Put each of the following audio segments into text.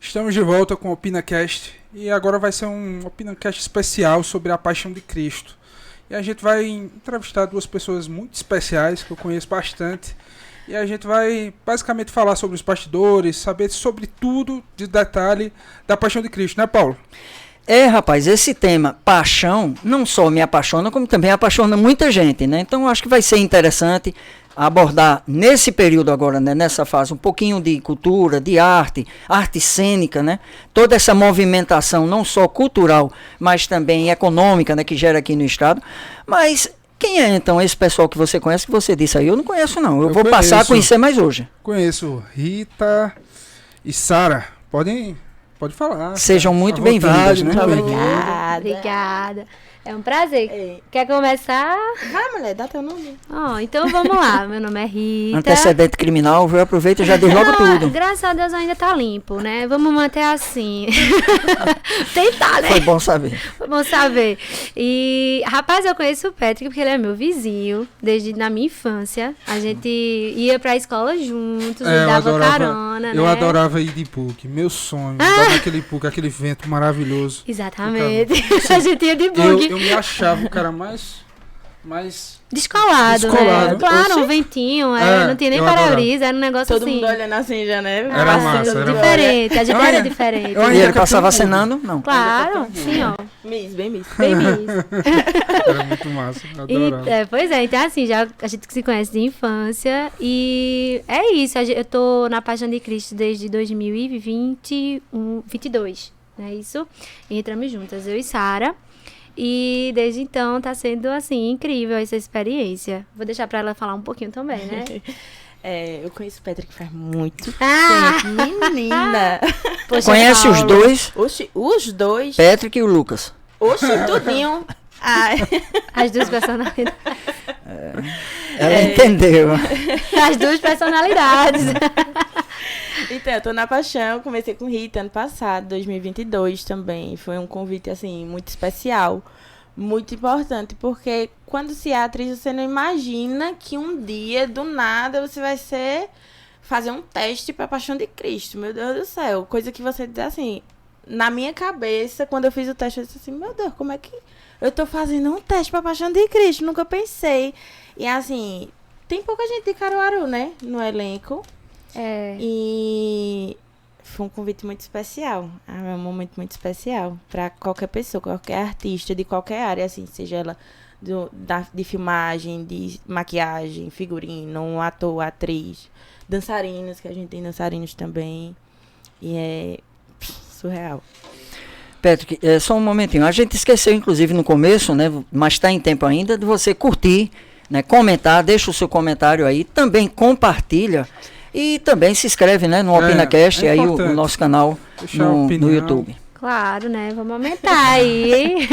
Estamos de volta com o OpinaCast e agora vai ser um OpinaCast especial sobre a Paixão de Cristo. E a gente vai entrevistar duas pessoas muito especiais que eu conheço bastante. E a gente vai basicamente falar sobre os bastidores, saber sobre tudo de detalhe da Paixão de Cristo, né, Paulo? Rapaz, esse tema, paixão, não só me apaixona, como também apaixona muita gente, né? Então, eu acho que vai ser interessante abordar nesse período agora, né, nessa fase, um pouquinho de cultura, de arte cênica, né? Toda essa movimentação, não só cultural, mas também econômica, né, que gera aqui no estado. Mas quem é, então, esse pessoal que você conhece, que você disse aí? Eu não conheço, não. Eu vou passar a conhecer mais hoje. Conheço Rita e Sara. Pode falar. Sejam muito bem-vindas, né? Obrigada. É um prazer. Quer começar? Vai, mulher, dá teu nome. Então vamos lá. Meu nome é Rita. Antecedente criminal, eu aproveito e já diz logo tudo. Graças a Deus ainda tá limpo, né? Vamos manter assim. Tentar, né? Foi bom saber. Foi bom saber. E, rapaz, eu conheço o Patrick porque ele é meu vizinho, desde na minha infância. A gente ia pra escola juntos, me dava carona, Eu né? adorava ir de PUC. Meu sonho, dar naquele PUC, aquele vento maravilhoso. Exatamente. A gente ia de bug. Eu me achava o cara mais Descolado, né? Claro, um ventinho, não tinha nem para-brisa, era um negócio todo assim. Todo mundo olhando assim já, né? Era massa, era diferente, a gente era diferente. E ele passava acenando? Não. Claro, sim, ó. Bem miss. Era muito massa, adorava. Pois é, então assim, já a gente se conhece de infância e é isso, eu tô na Paixão de Cristo desde 2022, não é isso? E entramos juntas, eu e Sara. E desde então tá sendo, assim, incrível essa experiência. Vou deixar pra ela falar um pouquinho também, né? Eu conheço o Patrick faz muito tempo. Menina! Poxa, conhece Paulo. Os dois? Oxi, os dois? Patrick e o Lucas. Oxi, tudinho. As duas personalidades. Ela entendeu. As duas personalidades. Então, eu tô na Paixão, comecei com Rita ano passado, 2022 também. Foi um convite, assim, muito especial, muito importante, porque quando se é atriz, você não imagina que um dia, do nada, você vai fazer um teste pra Paixão de Cristo, meu Deus do céu. Coisa que você diz assim, na minha cabeça, quando eu fiz o teste, eu disse assim, meu Deus, como é que eu tô fazendo um teste pra Paixão de Cristo? Nunca pensei. E assim, tem pouca gente de Caruaru, né, no elenco. E foi um convite muito especial. É um momento muito especial para qualquer pessoa, qualquer artista de qualquer área, assim, seja ela de filmagem, de maquiagem, figurino, um ator, atriz, dançarinos, que a gente tem dançarinos também. E é surreal. Patrick, só um momentinho. A gente esqueceu, inclusive, no começo, né? Mas está em tempo ainda, de você curtir, né? Comentar, deixa o seu comentário aí, também compartilha. E também se inscreve, né, no OpinaCast, aí o nosso canal no YouTube. Claro, né? Vamos aumentar aí.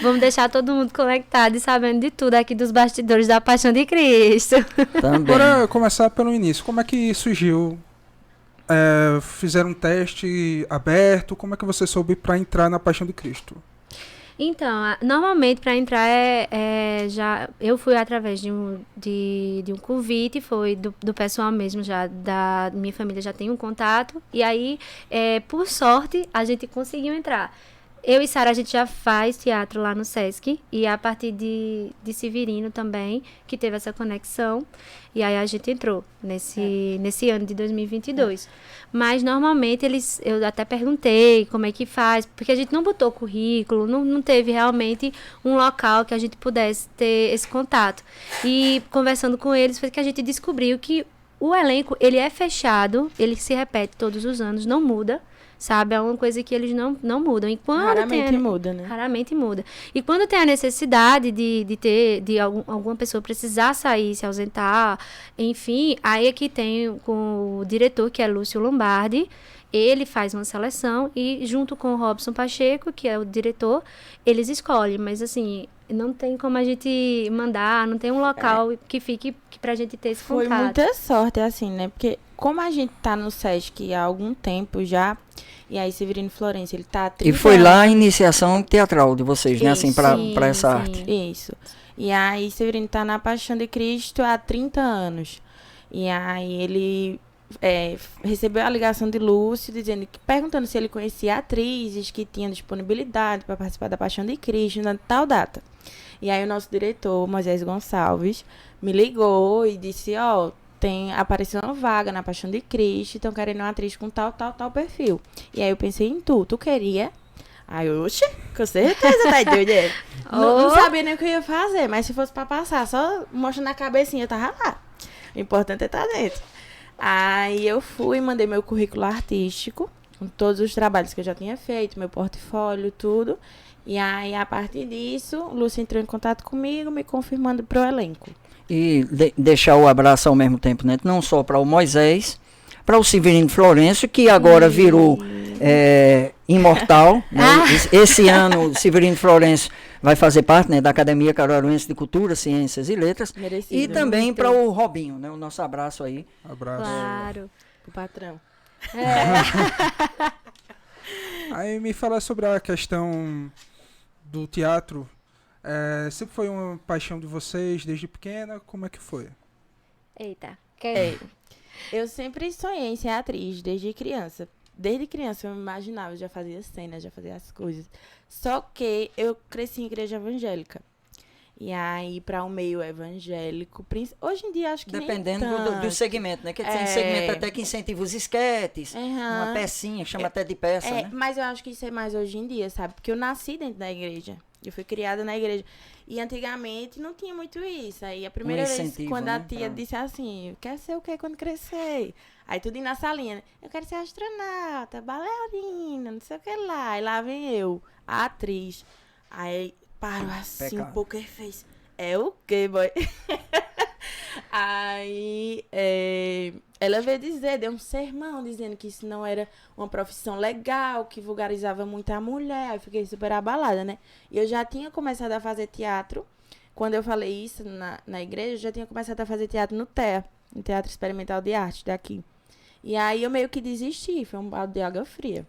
Vamos deixar todo mundo conectado e sabendo de tudo aqui dos bastidores da Paixão de Cristo. Também. Bora começar pelo início. Como é que surgiu? Fizeram um teste aberto? Como é que você soube para entrar na Paixão de Cristo? Então, normalmente para entrar já eu fui através de um convite, foi do pessoal mesmo, já da minha família já tem um contato, e aí, por sorte, a gente conseguiu entrar. Eu e Sara, a gente já faz teatro lá no Sesc, e a partir de Severino também, que teve essa conexão, e aí a gente entrou nesse ano de 2022. Mas, normalmente, eu até perguntei como é que faz, porque a gente não botou currículo, não teve realmente um local que a gente pudesse ter esse contato. E, conversando com eles, foi que a gente descobriu que o elenco, ele é fechado, ele se repete todos os anos, não muda. Sabe? É uma coisa que eles não mudam. E quando raramente muda, né? Raramente muda. E quando tem a necessidade de alguma pessoa precisar sair, se ausentar, enfim, aí é que tem com o diretor, que é Lúcio Lombardi, ele faz uma seleção e junto com o Robson Pacheco, que é o diretor, eles escolhem. Mas assim, não tem como a gente mandar, não tem um local que fique pra gente ter esse contato. Foi muita sorte, assim, né? Porque como a gente tá no Sesc há algum tempo já, e aí Severino Florencio, ele tá há 30 E foi anos. lá a iniciação teatral de vocês, né? Assim, pra essa arte. Isso. E aí Severino tá na Paixão de Cristo há 30 anos. E aí ele recebeu a ligação de Lúcio perguntando se ele conhecia atrizes que tinham disponibilidade para participar da Paixão de Cristo na tal data. E aí o nosso diretor, Moisés Gonçalves, me ligou e disse, apareceu uma vaga na Paixão de Cristo, estão querendo uma atriz com tal perfil. E aí eu pensei em tu queria? Aí oxe, com certeza, tá doido. Não sabia nem o que eu ia fazer, mas se fosse pra passar, só mostrando a cabecinha, eu tava lá. O importante é estar dentro. Aí eu fui, mandei meu currículo artístico, com todos os trabalhos que eu já tinha feito, meu portfólio, tudo. E aí, a partir disso, o Lúcio entrou em contato comigo, me confirmando pro elenco. E deixar o abraço ao mesmo tempo, né? Não só para o Moisés, para o Severino Florencio, que agora virou imortal. Né? Esse ano, o Severino Florencio vai fazer parte, né, da Academia Caruaruense de Cultura, Ciências e Letras. Merecido, e também para o Robinho, né? O nosso abraço aí. Abraço. Claro. O patrão. Aí me fala sobre a questão do teatro. Sempre foi uma paixão de vocês desde pequena? Como é que foi? Eita. Eu sempre sonhei em ser atriz, desde criança. Desde criança eu me imaginava, eu já fazia cenas, já fazia as coisas. Só que eu cresci em igreja evangélica. E aí, para o meio evangélico, hoje em dia acho que dependendo nem tanto. do segmento, né? Que tem segmento até que incentiva os esquetes, uma pecinha, chama até de peça, né? Mas eu acho que isso é mais hoje em dia, sabe? Porque eu nasci dentro da igreja. Eu fui criada na igreja. E antigamente não tinha muito isso. Aí a primeira vez, quando a tia disse assim, quer ser o quê quando crescer? Aí tudo indo na salinha, né? Eu quero ser astronauta, bailarina, não sei o que lá. E lá vem eu, a atriz. Aí parou assim, o poker fez. É o quê, boy? Aí ela veio deu um sermão dizendo que isso não era uma profissão legal, que vulgarizava muito a mulher. Aí eu fiquei super abalada, né? E eu já tinha começado a fazer teatro. Quando eu falei isso na igreja, eu já tinha começado a fazer teatro no TEA, no Teatro Experimental de Arte daqui. E aí eu meio que desisti, foi um balde de água fria.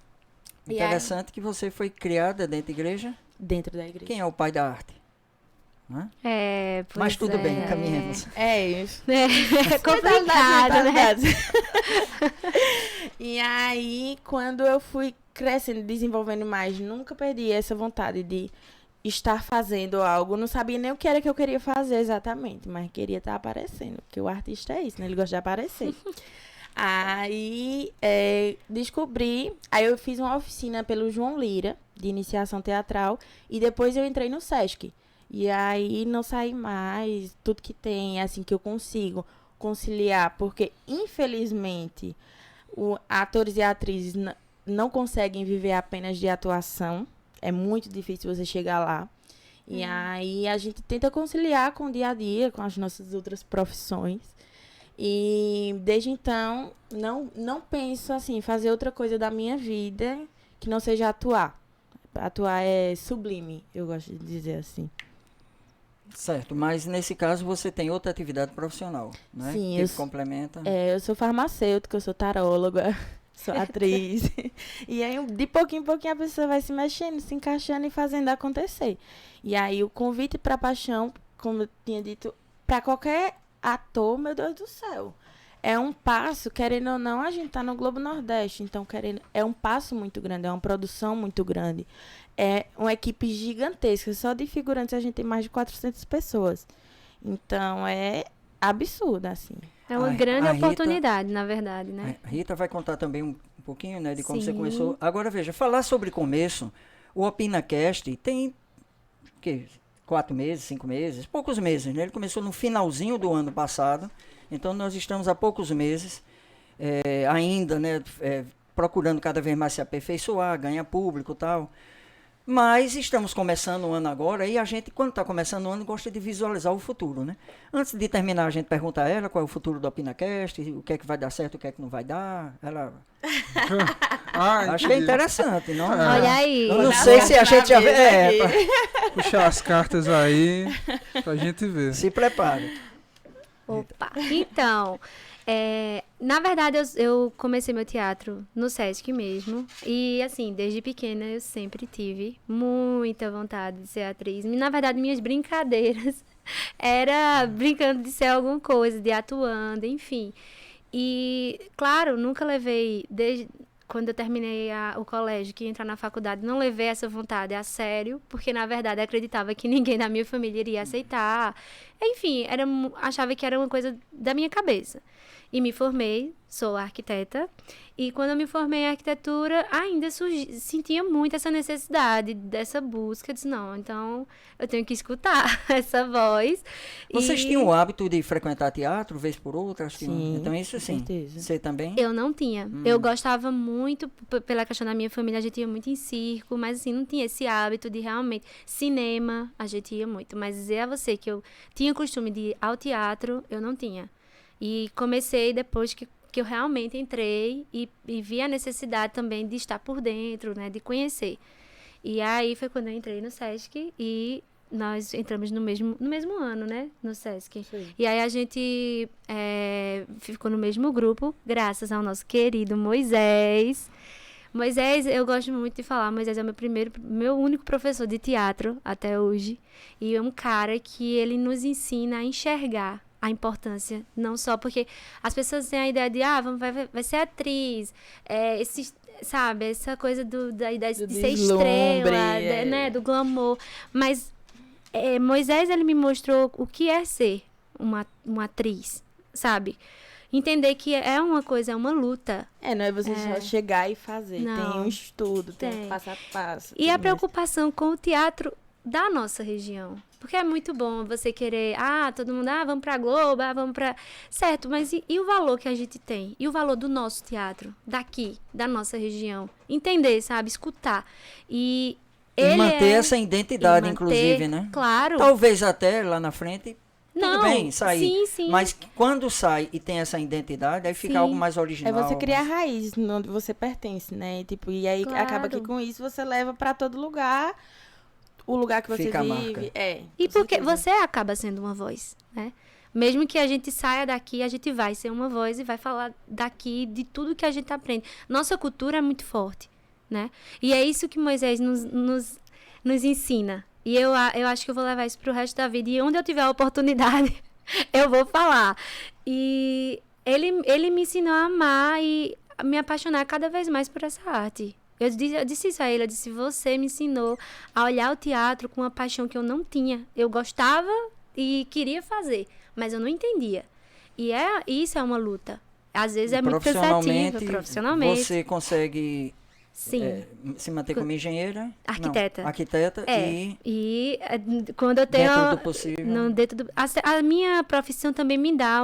Interessante que você foi criada dentro da igreja? Dentro da igreja. Quem é o pai da arte? Pois mas tudo bem, caminhamos. Isso. É complicado, né? E aí, quando eu fui crescendo, desenvolvendo mais, nunca perdi essa vontade de estar fazendo algo. Não sabia nem o que era que eu queria fazer exatamente, mas queria estar aparecendo, porque o artista é isso, né? Ele gosta de aparecer. Aí, descobri, aí eu fiz uma oficina pelo João Lira, de iniciação teatral, e depois eu entrei no Sesc. E aí não saí mais, tudo que tem, assim, que eu consigo conciliar, porque infelizmente atores e atrizes não conseguem viver apenas de atuação, é muito difícil você chegar lá. E aí a gente tenta conciliar com o dia a dia, com as nossas outras profissões. E desde então, não penso assim, em fazer outra coisa da minha vida que não seja atuar. Atuar é sublime, eu gosto de dizer assim. Certo, mas nesse caso você tem outra atividade profissional, né? Sim, que complementa. Eu sou farmacêutica, eu sou taróloga, sou atriz. E aí, de pouquinho em pouquinho, a pessoa vai se mexendo, se encaixando e fazendo acontecer. E aí, o convite para Paixão, como eu tinha dito, para qualquer ator, meu Deus do céu. É um passo, querendo ou não, a gente tá no Globo Nordeste, então é um passo muito grande, é uma produção muito grande. É uma equipe gigantesca, só de figurantes a gente tem mais de 400 pessoas. Então, é absurdo, assim. É uma grande oportunidade, na verdade, né? A Rita vai contar também um pouquinho, né, de como Sim. você começou. Agora, veja, falar sobre começo, o OpinaCast tem 4 meses, 5 meses, poucos meses, né? Ele começou no finalzinho do ano passado, então nós estamos há poucos meses ainda, né, procurando cada vez mais se aperfeiçoar, ganhar público e tal. Mas estamos começando o ano agora e a gente, quando está começando o ano, gosta de visualizar o futuro, né? Antes de terminar, a gente pergunta a ela qual é o futuro do OpinaCast, o que é que vai dar certo, o que é que não vai dar. Ela... Acho que é interessante, não? Olha aí. Eu não sei se a gente já vê. Puxar as cartas aí pra gente ver. Se prepare. Opa. Então, na verdade, eu comecei meu teatro no Sesc mesmo. E, assim, desde pequena eu sempre tive muita vontade de ser atriz. E, na verdade, minhas brincadeiras era brincando de ser alguma coisa, de atuando, enfim. E, claro, nunca levei, desde quando eu terminei o colégio, que ia entrar na faculdade, não levei essa vontade a sério, porque, na verdade, acreditava que ninguém da minha família iria aceitar. Enfim, achava que era uma coisa da minha cabeça. E me formei, sou arquiteta, e quando eu me formei em arquitetura, ainda sentia muito essa necessidade, dessa busca. Disse, não, então eu tenho que escutar essa voz. Vocês tinham o hábito de frequentar teatro, vez por outra? Sim, então isso com sim. certeza. Você também? Eu não tinha. Eu gostava muito, pela questão da minha família, a gente ia muito em circo, mas assim, não tinha esse hábito de realmente... Cinema, a gente ia muito, mas dizer a você que eu tinha costume de ir ao teatro, eu não tinha. E comecei depois que eu realmente entrei e vi a necessidade também de estar por dentro, né, de conhecer. E aí foi quando eu entrei no Sesc e nós entramos no mesmo ano, né, no Sesc. Sim. E aí a gente ficou no mesmo grupo, graças ao nosso querido Moisés. Moisés, eu gosto muito de falar, Moisés é meu único professor de teatro até hoje. E é um cara que ele nos ensina a enxergar a importância, não só porque as pessoas têm a ideia de, vai ser atriz, sabe, essa coisa da ideia de ser estrela, né, do glamour, mas Moisés, ele me mostrou o que é ser uma atriz, sabe, entender que é uma coisa, é uma luta. Não é você só chegar e fazer, Não, tem um estudo, tem um passo a passo. E a preocupação com o teatro da nossa região. Porque é muito bom você querer, todo mundo, vamos pra Globo, vamos pra... Certo, mas e o valor que a gente tem? E o valor do nosso teatro, daqui, da nossa região? Entender, sabe? Escutar. E manter essa identidade, inclusive, né? Claro. Talvez até lá na frente... Não, tudo bem, sair. Sim. Mas quando sai e tem essa identidade, aí fica algo mais original. É você criar raiz onde você pertence, né? Tipo, e aí acaba que com isso você leva pra todo lugar o lugar que você fica vive. E porque você acaba sendo uma voz, né? Mesmo que a gente saia daqui, a gente vai ser uma voz e vai falar daqui de tudo que a gente aprende. Nossa cultura é muito forte, né? E é isso que Moisés nos ensina. E eu acho que eu vou levar isso pro resto da vida. E onde eu tiver a oportunidade, eu vou falar. E ele me ensinou a amar e a me apaixonar cada vez mais por essa arte. Eu disse isso a ele, eu disse, você me ensinou a olhar o teatro com uma paixão que eu não tinha. Eu gostava e queria fazer, mas eu não entendia. E isso é uma luta. Às vezes é muito cansativa, profissionalmente. Você consegue... Sim. Se manter como engenheira? Arquiteta. Não, arquiteta e quando eu tenho... Dentro do possível. A minha profissão também me dá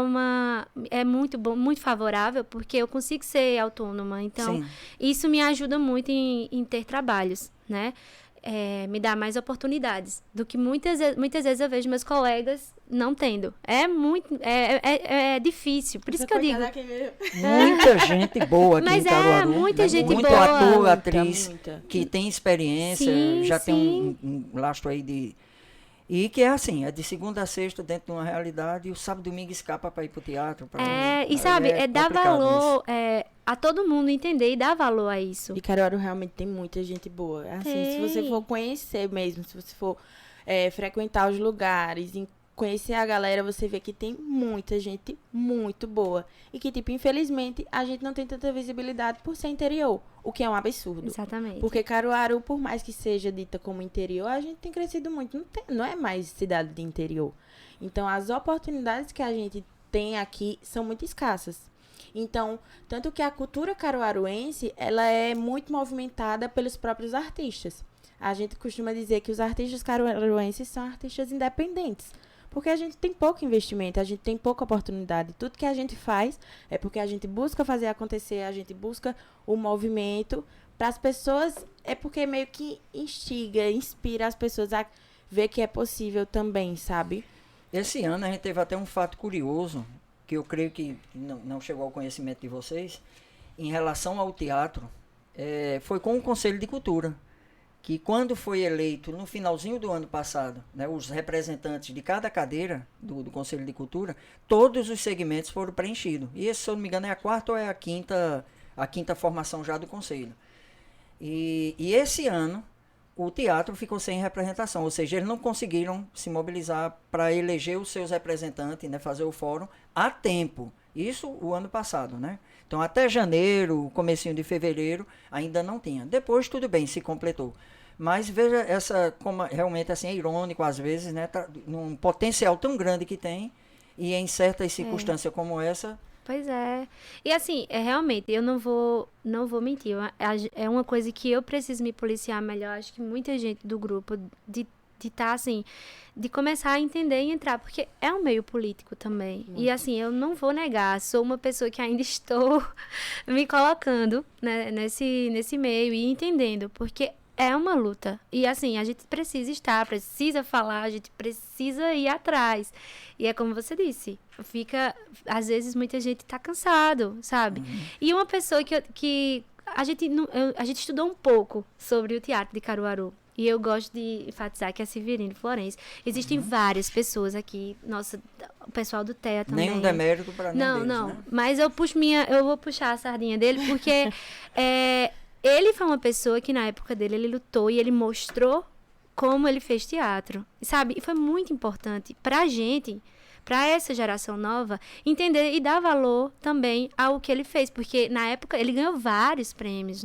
é muito bom, muito favorável, porque eu consigo ser autônoma. Então, isso me ajuda muito em ter trabalhos, né? Me dá mais oportunidades do que muitas vezes eu vejo meus colegas não tendo. É difícil. Por isso que eu digo. Muita gente boa aqui em Caruaru. Muita gente muito boa. Ator, atriz, que tem experiência, já tem um lastro aí de... E que é assim, é de segunda a sexta dentro de uma realidade e o sábado e domingo escapa para ir pro teatro. E sabe, dar valor a todo mundo entender e dar valor a isso. E Caruaru realmente tem muita gente boa. Assim, se você for conhecer mesmo, se você for frequentar os lugares, conhecer a galera, você vê que tem muita gente muito boa. E que, tipo, infelizmente, a gente não tem tanta visibilidade por ser interior, o que é um absurdo. Exatamente. Porque Caruaru, por mais que seja dita como interior, a gente tem crescido muito. Não é mais cidade de interior. Então, as oportunidades que a gente tem aqui são muito escassas. Então, tanto que a cultura caruaruense, ela é muito movimentada pelos próprios artistas. A gente costuma dizer que os artistas caruaruenses são artistas independentes. Porque a gente tem pouco investimento, a gente tem pouca oportunidade. Tudo que a gente faz é porque a gente busca fazer acontecer, a gente busca o movimento para as pessoas. É porque meio que inspira as pessoas a ver que é possível também, sabe? Esse ano a gente teve até um fato curioso, que eu creio que não chegou ao conhecimento de vocês, em relação ao teatro, foi com o Conselho de Cultura. Que quando foi eleito, no finalzinho do ano passado, né, os representantes de cada cadeira do Conselho de Cultura, todos os segmentos foram preenchidos. E esse, se eu não me engano, é a quarta ou é a quinta formação já do Conselho. E esse ano, o teatro ficou sem representação, ou seja, eles não conseguiram se mobilizar para eleger os seus representantes, né, fazer o fórum a tempo. Isso o ano passado, né? Então, até janeiro, comecinho de fevereiro, ainda não tinha. Depois, tudo bem, se completou. Mas veja como realmente assim, é irônico às vezes, né? Num potencial tão grande que tem, e em certas circunstâncias como essa. Pois é. E assim, realmente, eu não vou mentir. É uma coisa que eu preciso me policiar melhor. Acho que muita gente do grupo de estar assim, de começar a entender e entrar, porque é um meio político também. E assim, eu não vou negar, sou uma pessoa que ainda estou me colocando, né, nesse meio e entendendo, porque é uma luta. E assim, a gente precisa falar, a gente precisa ir atrás. E é como você disse, às vezes muita gente tá cansado, sabe? E uma pessoa que a gente estudou um pouco sobre o teatro de Caruaru. E eu gosto de enfatizar que é Severino Florencio. Existem várias pessoas aqui. Nossa, o pessoal do TEA também. Nem um demérito para nenhum deles, não. né? Mas eu vou puxar a sardinha dele, porque ele foi uma pessoa que na época dele ele lutou e ele mostrou como ele fez teatro. Sabe? E foi muito importante pra gente, para essa geração nova, entender e dar valor também ao que ele fez. Porque, na época, ele ganhou vários prêmios.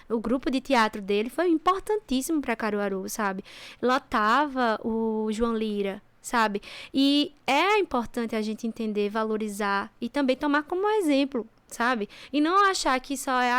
O grupo de teatro dele foi importantíssimo para Caruaru, sabe? Lotava o João Lira, sabe? E é importante a gente entender, valorizar e também tomar como exemplo, sabe? E não achar que só é,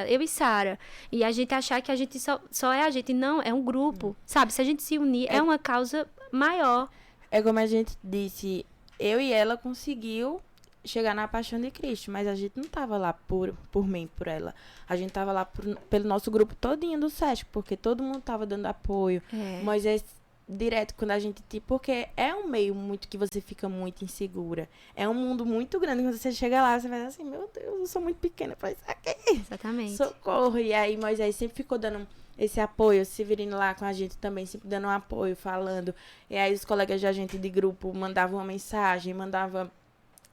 eu e Sara. E a gente achar que a gente só é a gente. Não, é um grupo, sabe? Se a gente se unir, é uma causa maior. É como a gente disse, eu e ela conseguiu chegar na Paixão de Cristo, mas a gente não tava lá por mim, por ela. A gente tava lá pelo nosso grupo todinho do SESC, porque todo mundo tava dando apoio. Moisés, direto, quando a gente... Porque é um meio muito que você fica muito insegura. É um mundo muito grande. Quando você chega lá, você vai assim, meu Deus, eu sou muito pequena pra isso aqui. Exatamente. Socorro. E aí, Moisés sempre ficou dando esse apoio, o Severino lá com a gente também, sempre dando um apoio, falando. E aí os colegas da gente de grupo mandavam uma mensagem, mandavam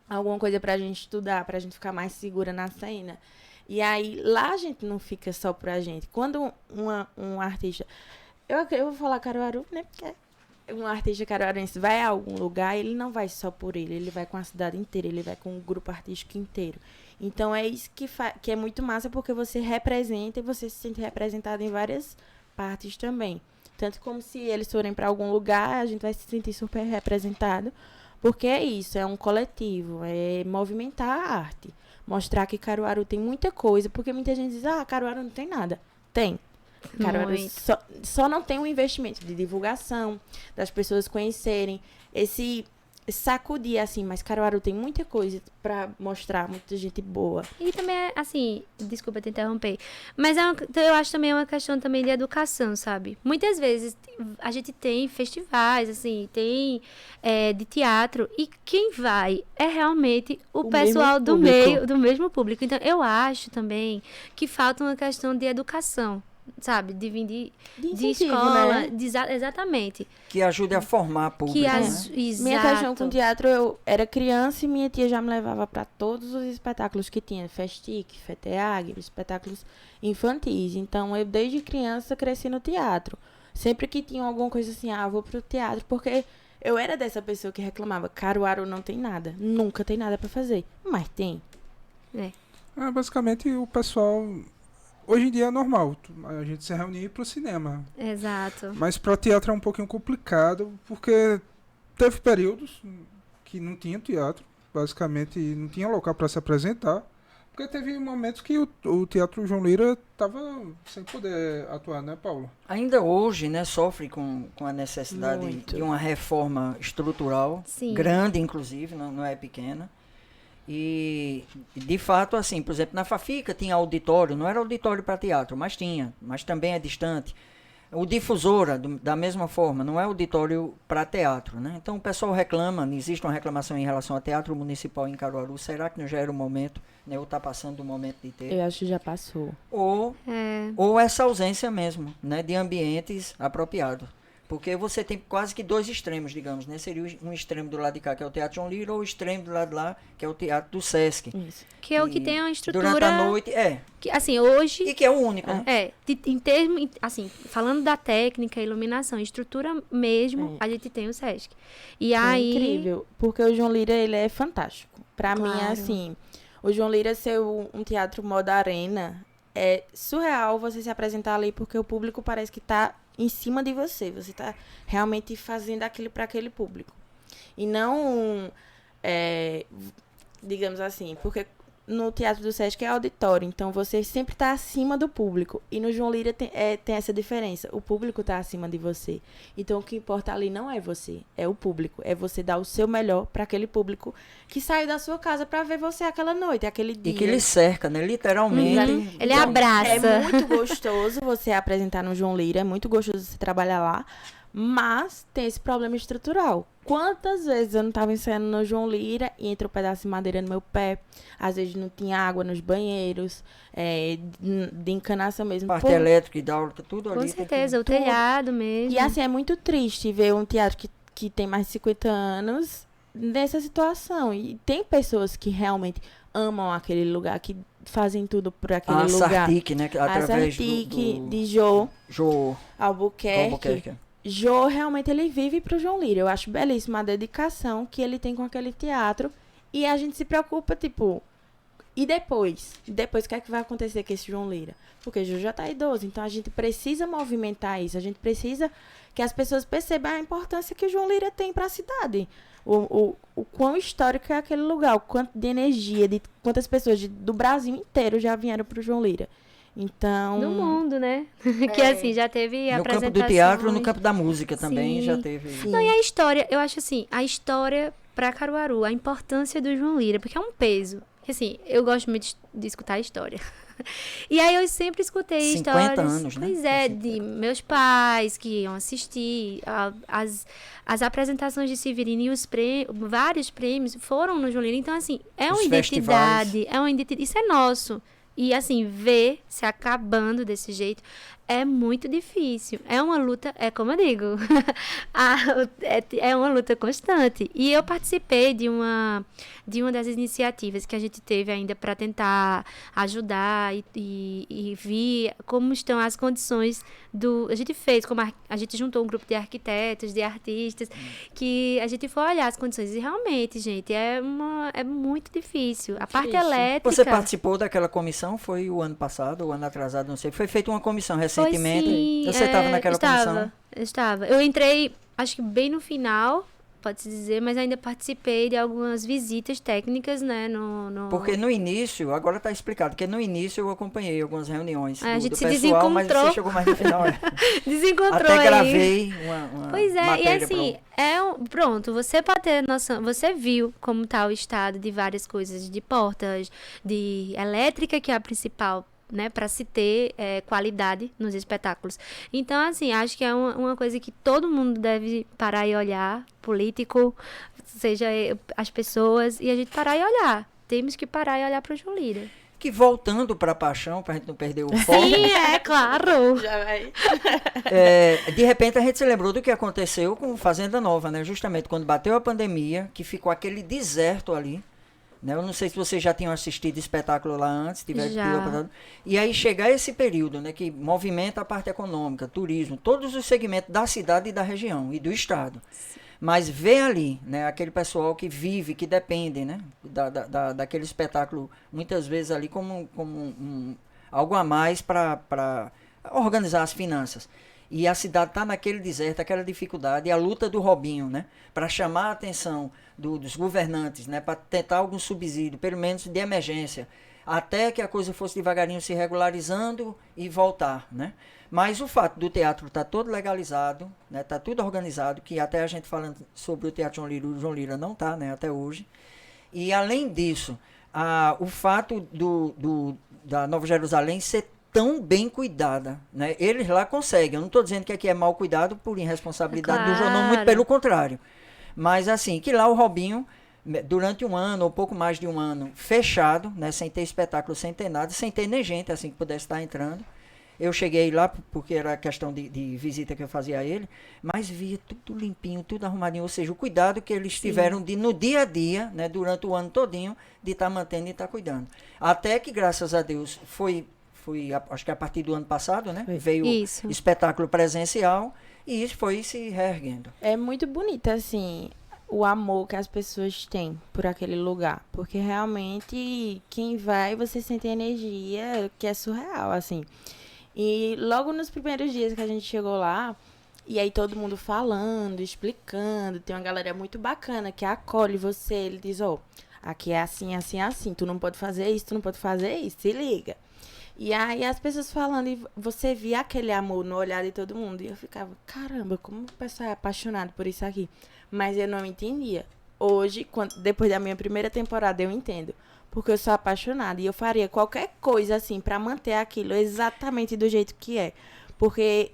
alguma coisa pra gente estudar, pra gente ficar mais segura na cena. E aí, lá a gente não fica só pra gente. Quando um artista... Eu vou falar Caruaru, né? Porque um artista caruarense vai a algum lugar, ele não vai só por ele vai com a cidade inteira, ele vai com o grupo artístico inteiro. Então é isso que é muito massa, porque você representa e você se sente representado em várias partes também. Tanto como se eles forem para algum lugar, a gente vai se sentir super representado, porque é isso, é um coletivo, é movimentar a arte. Mostrar que Caruaru tem muita coisa, porque muita gente diz, Caruaru não tem nada. Tem. Caruaru só não tem um investimento de divulgação, das pessoas conhecerem, esse sacudir, assim, mas Caruaru tem muita coisa pra mostrar, muita gente boa. E também, assim, desculpa te interromper, mas eu acho também uma questão também de educação, sabe? Muitas vezes a gente tem festivais, assim, tem de teatro, e quem vai é realmente o pessoal do mesmo público. Então, eu acho também que falta uma questão de educação, sabe, de vir de escola, né? Exatamente. Que ajude a formar público, né? Exato. Minha questão com teatro, eu era criança e minha tia já me levava para todos os espetáculos que tinha, Festic, FETEAG, espetáculos infantis. Então, eu desde criança cresci no teatro. Sempre que tinha alguma coisa assim, eu vou pro teatro, porque eu era dessa pessoa que reclamava, Caruaru não tem nada, nunca tem nada para fazer, mas tem. Basicamente, o pessoal... Hoje em dia é normal a gente se reunir pro cinema. Exato. Mas para teatro é um pouquinho complicado, porque teve períodos que não tinha teatro, basicamente não tinha local para se apresentar, porque teve momentos que o Teatro João Lira estava sem poder atuar, né, Paulo? Ainda hoje, né, sofre com a necessidade Muito. de uma reforma estrutural, Sim. grande inclusive, não é pequena. E, de fato, assim, por exemplo, na Fafica tinha auditório, não era auditório para teatro, mas tinha, mas também é distante. O Difusora, da mesma forma, não é auditório para teatro, né? Então o pessoal reclama, existe uma reclamação em relação ao teatro municipal em Caruaru, será que não já era o momento, né, ou está passando o momento de ter? Eu acho que já passou. Ou essa ausência mesmo, né, de ambientes apropriados. Porque você tem quase que dois extremos, digamos, né? Seria um extremo do lado de cá, que é o Teatro João Lira, ou o extremo do lado de lá, que é o Teatro do Sesc. Isso. Que é o que tem uma estrutura... Durante a noite, Que, assim, hoje... E que é o único, né? Em termos, assim, falando da técnica, iluminação, estrutura mesmo, a gente tem o Sesc. E É aí... incrível, porque o João Lira, ele é fantástico. Pra mim, Claro. assim, o João Lira ser um teatro moda arena é surreal você se apresentar ali porque o público parece que tá em cima de você. Você tá realmente fazendo aquilo para aquele público. E não, digamos assim, porque no Teatro do Sesc é auditório, então você sempre tá acima do público. E no João Lira tem essa diferença. O público tá acima de você. Então o que importa ali não é você, é o público. É você dar o seu melhor para aquele público que saiu da sua casa para ver você aquela noite, aquele dia. E que ele cerca, né? Literalmente. Ele Então, abraça. É muito gostoso você apresentar no João Lira, é muito gostoso você trabalhar lá, mas tem esse problema estrutural. Quantas vezes eu não estava ensaiando no João Lira e entrou um pedaço de madeira no meu pé, às vezes não tinha água nos banheiros, de encanação mesmo. Parte elétrica, hidráulica, tudo ali. Com tem certeza, o tudo. telhado mesmo. E assim, é muito triste ver um teatro que tem mais de 50 anos nessa situação. E tem pessoas que realmente amam aquele lugar, que fazem tudo por aquele a lugar. Sartic, né? A Através Sartic, do de Jô Jô Albuquerque. Jô, realmente, ele vive pro João Lira. Eu acho belíssima a dedicação que ele tem com aquele teatro. E a gente se preocupa, tipo... E depois? Depois, o que é que vai acontecer com esse João Lira? Porque o Jô já tá idoso. Então, a gente precisa movimentar isso. A gente precisa que as pessoas percebam a importância que o João Lira tem para a cidade. O quão histórico é aquele lugar. O quanto de energia, de quantas pessoas do Brasil inteiro já vieram pro João Lira. Então... No mundo, né? Que assim, já teve No campo apresentações. do teatro, no campo da música também Sim. já teve. Sim. Não, e a história, eu acho assim, a história pra Caruaru, a importância do João Lira, porque é um peso. Porque, assim, eu gosto muito de escutar a história. E aí eu sempre escutei 50 histórias. anos, né? Pois é, de meus pais que iam assistir. As apresentações de Severino e vários prêmios foram no João Lira. Então, assim, é Os uma identidade. É uma identidade. Isso é nosso. E, assim, ver se acabando desse jeito é muito difícil. É uma luta, é como eu digo, é uma luta constante. E eu participei de uma das iniciativas que a gente teve ainda para tentar ajudar e ver como estão as condições a gente fez, como a gente juntou um grupo de arquitetos, de artistas, que a gente foi olhar as condições. E realmente, gente, é muito difícil. A parte Difícil. elétrica... Você participou daquela comissão? Foi o ano passado, o ano atrasado, não sei. Foi feita uma comissão recentemente. Sim, Você estava naquela comissão? Estava. Eu entrei, acho que bem no final, pode-se dizer, mas ainda participei de algumas visitas técnicas, né? Porque no início, agora está explicado, porque no início eu acompanhei algumas reuniões A gente do se pessoal, mas desencontrou. você chegou mais no final. Desencontrou Até aí. gravei uma Pois é, e matéria assim, pronto, você pode ter noção, você viu como está o estado de várias coisas, de portas, de elétrica, que é a principal, né, para se ter qualidade nos espetáculos. Então, assim, acho que é uma coisa que todo mundo deve parar e olhar, político, seja as pessoas, e a gente parar e olhar. Temos que parar e olhar para o João Lira. que voltando para a paixão, para a gente não perder o foco, Sim, é claro. Já vai. de repente a gente se lembrou do que aconteceu com Fazenda Nova, né? Justamente quando bateu a pandemia, que ficou aquele deserto ali. Né? Eu não sei se vocês já tinham assistido espetáculo lá antes, Já. E aí chegar esse período, né, que movimenta a parte econômica, turismo, todos os segmentos da cidade e da região e do estado. Mas ver ali, né, aquele pessoal que vive, que depende, né, daquele espetáculo, muitas vezes ali como algo a mais para organizar as finanças. E a cidade está naquele deserto, aquela dificuldade, e a luta do Robinho, né, para chamar a atenção dos governantes, né, para tentar algum subsídio, pelo menos de emergência, até que a coisa fosse devagarinho se regularizando e voltar, né. Mas o fato do teatro estar todo legalizado, né, tá tudo organizado, que até a gente falando sobre o Teatro João Lira, o João Lira não está, né, até hoje. E além disso, o fato da Nova Jerusalém ser tão bem cuidada, né? Eles lá conseguem. Eu não estou dizendo que aqui é mal cuidado por irresponsabilidade do jornal, muito pelo contrário. Mas assim, que lá o Robinho, durante um ano, ou pouco mais de um ano, fechado, né? Sem ter espetáculo, sem ter nada, sem ter nem gente assim que pudesse estar entrando. Eu cheguei lá porque era questão de visita que eu fazia a ele, mas via tudo limpinho, tudo arrumadinho. Ou seja, o cuidado que eles tiveram no dia a dia, né? Durante o ano todinho, de estar mantendo e estar cuidando. Até que, graças a Deus, acho que a partir do ano passado, né? Veio espetáculo presencial e isso foi se reerguendo. É muito bonito, assim, o amor que as pessoas têm por aquele lugar. Porque realmente, quem vai, você sente energia que é surreal, assim. E logo nos primeiros dias que a gente chegou lá, e aí todo mundo falando, explicando, tem uma galera muito bacana que acolhe você, ele diz, aqui é assim, assim, assim, tu não pode fazer isso, tu não pode fazer isso, se liga. E aí as pessoas falando, e você via aquele amor no olhar de todo mundo. E eu ficava, caramba, como o pessoal é apaixonado por isso aqui. Mas eu não entendia. Hoje, depois da minha primeira temporada, eu entendo. Porque eu sou apaixonada. E eu faria qualquer coisa, assim, pra manter aquilo exatamente do jeito que é. Porque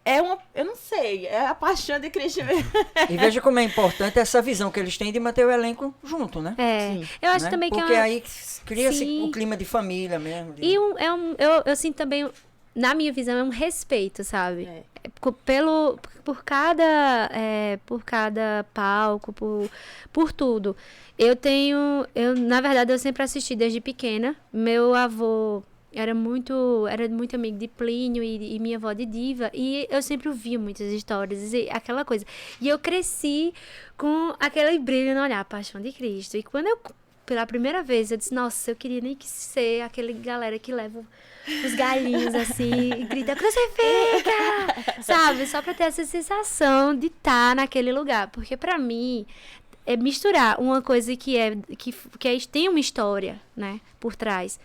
eu não sei, é a paixão de Cristo mesmo. E veja como é importante essa visão que eles têm de manter o elenco junto, né? Sim. Eu acho também que porque aí cria-se o clima de família mesmo. E eu sinto também, na minha visão, é um respeito, sabe? Por cada palco, por tudo. Na verdade, eu sempre assisti desde pequena. Meu avô era muito amigo de Plínio e minha avó de Diva. E eu sempre ouvia muitas histórias, e aquela coisa. E eu cresci com aquele brilho no olhar, a paixão de Cristo. E quando pela primeira vez, eu disse, nossa, eu queria nem que ser aquele galera que leva os galinhos assim e grita, crucifica! Sabe? Só pra ter essa sensação de estar naquele lugar. Porque pra mim, é misturar uma coisa que tem uma história, né, por trás.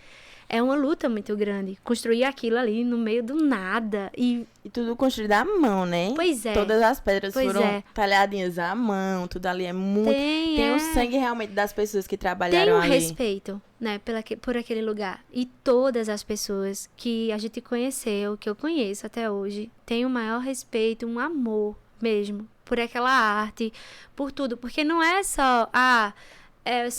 É uma luta muito grande. Construir aquilo ali no meio do nada. E tudo construído à mão, né? Pois é. Todas as pedras foram talhadinhas à mão. Tudo ali é muito... Tem o sangue realmente das pessoas que trabalharam ali. Tem um respeito, né? Por aquele lugar. E todas as pessoas que a gente conheceu, que eu conheço até hoje, têm o maior respeito, um amor mesmo. Por aquela arte, por tudo. Porque não é só...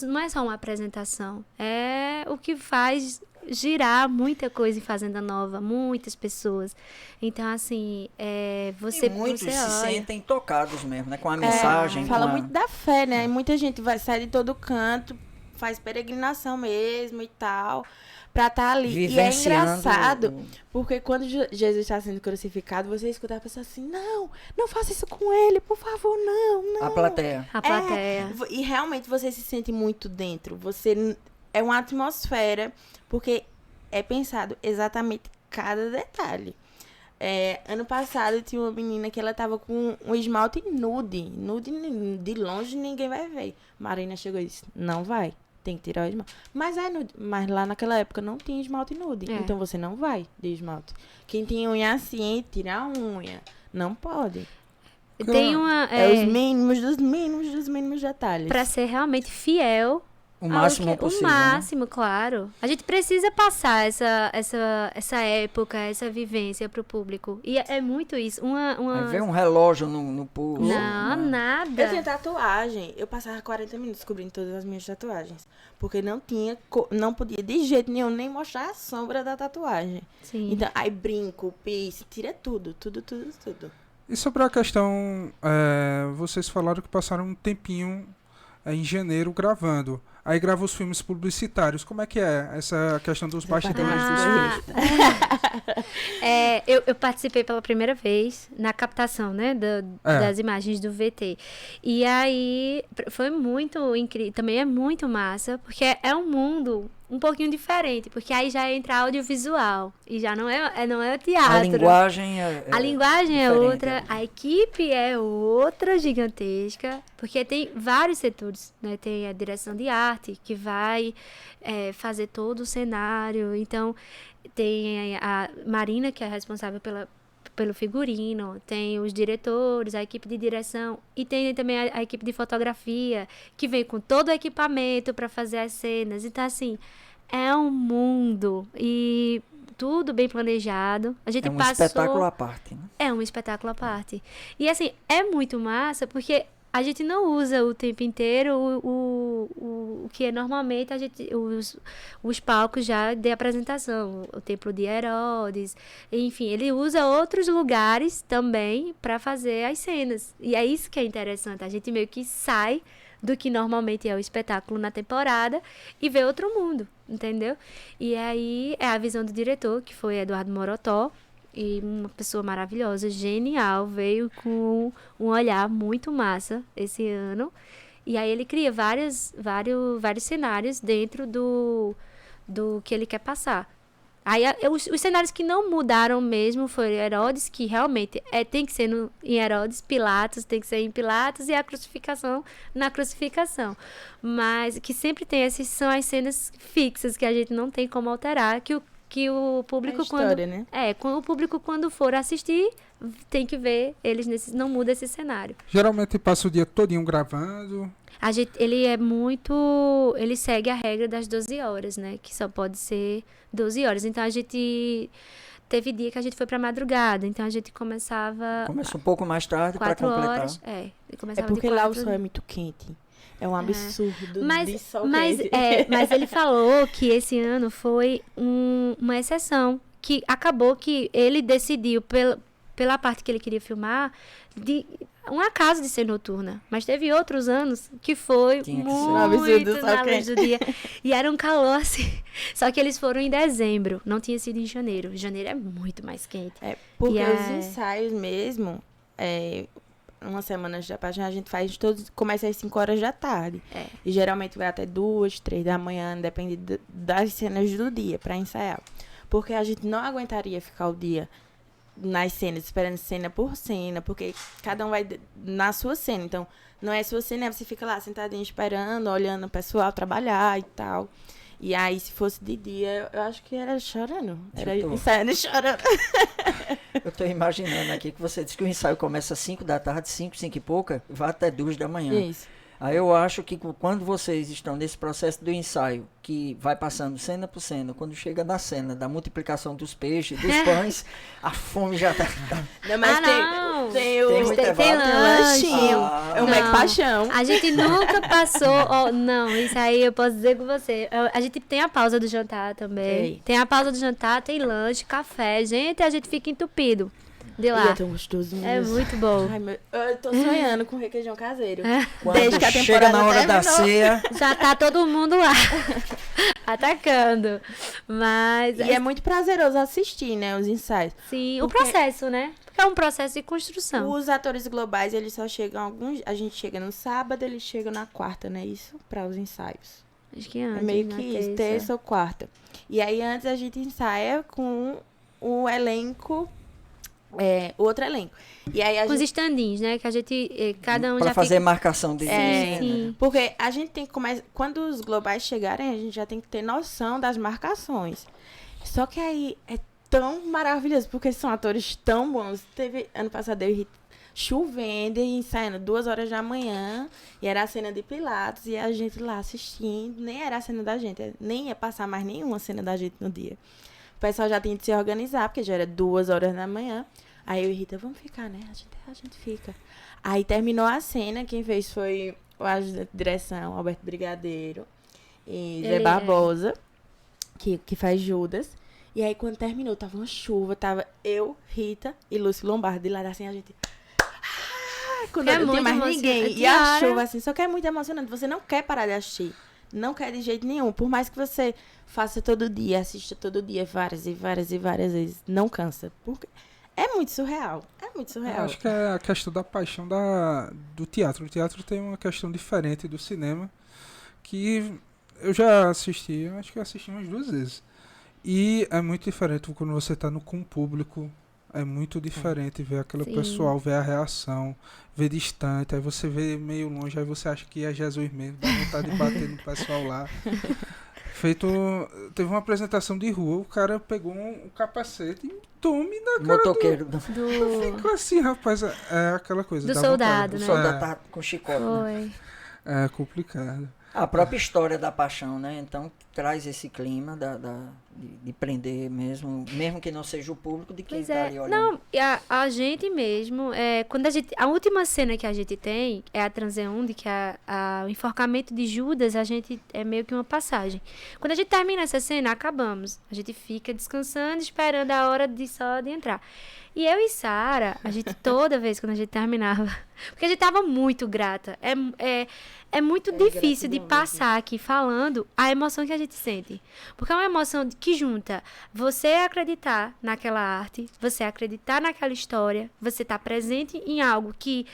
não é só uma apresentação. É o que faz girar muita coisa em Fazenda Nova, muitas pessoas. Então, assim, muitos se sentem tocados mesmo, né? Com a mensagem. Fala muito da fé, né? Muita gente vai sair de todo canto, faz peregrinação mesmo e tal, pra estar ali. E é engraçado, porque quando Jesus está sendo crucificado, você escuta a pessoa assim, não faça isso com ele, por favor, não. A plateia. E realmente você se sente muito dentro. É uma atmosfera, porque é pensado exatamente cada detalhe. Ano passado tinha uma menina que ela tava com um esmalte nude. Nude, de longe ninguém vai ver. Marina chegou e disse, não vai. Tem que tirar o esmalte. Mas nude. Mas lá naquela época não tinha esmalte nude. Então você não vai de esmalte. Quem tem unha assim, tira a unha. Não pode. Tem os mínimos dos mínimos detalhes. Pra ser realmente fiel. O máximo possível. O máximo, né? Claro. A gente precisa passar essa época, essa vivência pro público. E é muito isso. Aí vem um relógio no pulso. Não, nada. Eu tenho tatuagem. Eu passava 40 minutos cobrindo todas as minhas tatuagens. Porque não podia de jeito nenhum nem mostrar a sombra da tatuagem. Sim. Então, aí brinco, piercing, tira tudo. E sobre a questão, vocês falaram que passaram um tempinho em janeiro gravando. Aí grava os filmes publicitários. Como é que é essa questão dos bastidores dos filmes? Eu participei pela primeira vez na captação, né, das imagens do VT. E aí foi muito incrível. Também é muito massa, porque é um mundo um pouquinho diferente, porque aí já entra audiovisual e já não é o teatro. A linguagem a linguagem é outra, a equipe é outra gigantesca, porque tem vários setores, né? Tem a direção de arte que vai fazer todo o cenário, então tem a Marina, que é responsável pelo figurino, tem os diretores, a equipe de direção e tem também a equipe de fotografia que vem com todo o equipamento para fazer as cenas. Então, assim, é um mundo e tudo bem planejado. A gente espetáculo à parte, né? É um espetáculo à parte. E, assim, é muito massa porque a gente não usa o tempo inteiro o que é normalmente os palcos já de apresentação, o Templo de Herodes, enfim, ele usa outros lugares também para fazer as cenas. E é isso que é interessante, a gente meio que sai do que normalmente é o espetáculo na temporada e vê outro mundo, entendeu? E aí é a visão do diretor, que foi Eduardo Morotó, e uma pessoa maravilhosa, genial, veio com um olhar muito massa esse ano. E aí ele cria vários cenários dentro do que ele quer passar. Aí os cenários que não mudaram mesmo foram Herodes, que realmente tem que ser em Herodes, Pilatos tem que ser em Pilatos, e a crucificação na crucificação. Mas que sempre tem são as cenas fixas que a gente não tem como alterar, que o público, a história, né? O público, quando for assistir, tem que ver eles não muda esse cenário. Geralmente passa o dia todinho gravando. Ele segue a regra das 12 horas, né? Que só pode ser 12 horas. Então a gente teve dia que a gente foi pra madrugada, então a gente começava Começa um pouco mais tarde para 4 completar. horas. É porque lá o sol é muito quente. É um absurdo de sol quente. Mas ele falou que esse ano foi uma exceção, que acabou que ele decidiu, pela parte que ele queria filmar, de um acaso de ser noturna. Mas teve outros anos que foi muito na luz do dia. E era um calor assim. Só que eles foram em dezembro, não tinha sido em janeiro. Janeiro é muito mais quente. Porque os ensaios mesmo, uma semana de paixão, a gente faz todos, começa às 5 horas da tarde. E geralmente vai até 2, 3 da manhã, depende das cenas do dia, pra ensaiar. Porque a gente não aguentaria ficar o dia nas cenas, esperando cena por cena, porque cada um vai na sua cena. Então, não é sua cena, você fica lá sentadinho esperando, olhando o pessoal trabalhar e tal. E aí, se fosse de dia, eu acho que era chorando. Era ensaiando e chorando. Eu tô imaginando aqui que você disse que o ensaio começa às 5 da tarde, 5 e pouca, vai até 2 da manhã. Isso. Aí eu acho que quando vocês estão nesse processo do ensaio, que vai passando cena por cena, quando chega na cena da multiplicação dos peixes, dos pães, a fome já tá... Não, mas tem o lanchinho. É o Mac Paixão. A gente nunca passou... não, isso aí eu posso dizer com você. A gente tem a pausa do jantar também. Tem a pausa do jantar, tem lanche, café. Gente, a gente fica entupido de lá. E é tão gostoso mesmo. É muito bom. Ai, eu tô sonhando com requeijão caseiro. Quando que a chega na hora da ceia... Já tá todo mundo lá. Atacando. Mas... E é muito prazeroso assistir, né, os ensaios. Sim, o processo, né? Porque é um processo de construção. Os atores globais, eles só chegam a gente chega no sábado, eles chegam na quarta, né? Isso, para os ensaios. Acho que antes, é meio que isso, terça ou quarta. E aí, antes a gente ensaia com o elenco... o outro elenco. E aí os estandinhos, né? Que a gente... Cada um pra já fazer fica... marcação de sim. Porque a gente tem que começar... Quando os globais chegarem, a gente já tem que ter noção das marcações. Só que aí é tão maravilhoso, porque são atores tão bons. Teve ano passado eu chovendo e ensaiando 2 horas da manhã. E era a cena de Pilatos. E a gente lá assistindo. Nem era a cena da gente. Nem ia passar mais nenhuma cena da gente no dia. O pessoal já tinha de se organizar, porque já era 2 horas da manhã. Aí eu e Rita, vamos ficar, né? A gente fica. Aí terminou a cena, quem fez foi o ajudante de direção, Alberto Brigadeiro, e Zé Barbosa, que faz Judas. E aí quando terminou, tava uma chuva, tava eu, Rita e Lúcio Lombardi, de lá assim, a gente... quando não tinha mais ninguém. E a chuva, assim, só que é muito emocionante. Você não quer parar de assistir. Não quer de jeito nenhum. Por mais que você faça todo dia, assista todo dia, várias e várias e várias vezes, não cansa. Porque é muito surreal. É muito surreal. Eu acho que é a questão da paixão do teatro. O teatro tem uma questão diferente do cinema, que eu já assisti, eu acho que eu assisti umas 2 vezes. E é muito diferente quando você está com o público. É muito diferente ver aquele pessoal, ver a reação, ver distante, aí você vê meio longe, aí você acha que é Jesus mesmo, dá vontade de bater no pessoal lá. Teve uma apresentação de rua, o cara pegou um capacete e tome na cara motoqueiro Ficou assim, rapaz, é aquela coisa. Do soldado, né? O soldado tá com chicote. Foi. Né? É complicado. A própria história da paixão, né? Então traz esse clima de prender mesmo que não seja o público, de quem está ali olhando. Não, a gente mesmo, quando a última cena que a gente tem é a transeunde, que é o enforcamento de Judas, a gente é meio que uma passagem. Quando a gente termina essa cena, acabamos. A gente fica descansando, esperando a hora de entrar. E eu e Sara, a gente toda vez quando a gente terminava, porque a gente tava muito grata. É muito difícil de passar aqui falando a emoção que a gente gente sente. Porque é uma emoção que junta você acreditar naquela arte, você acreditar naquela história, você estar presente em algo que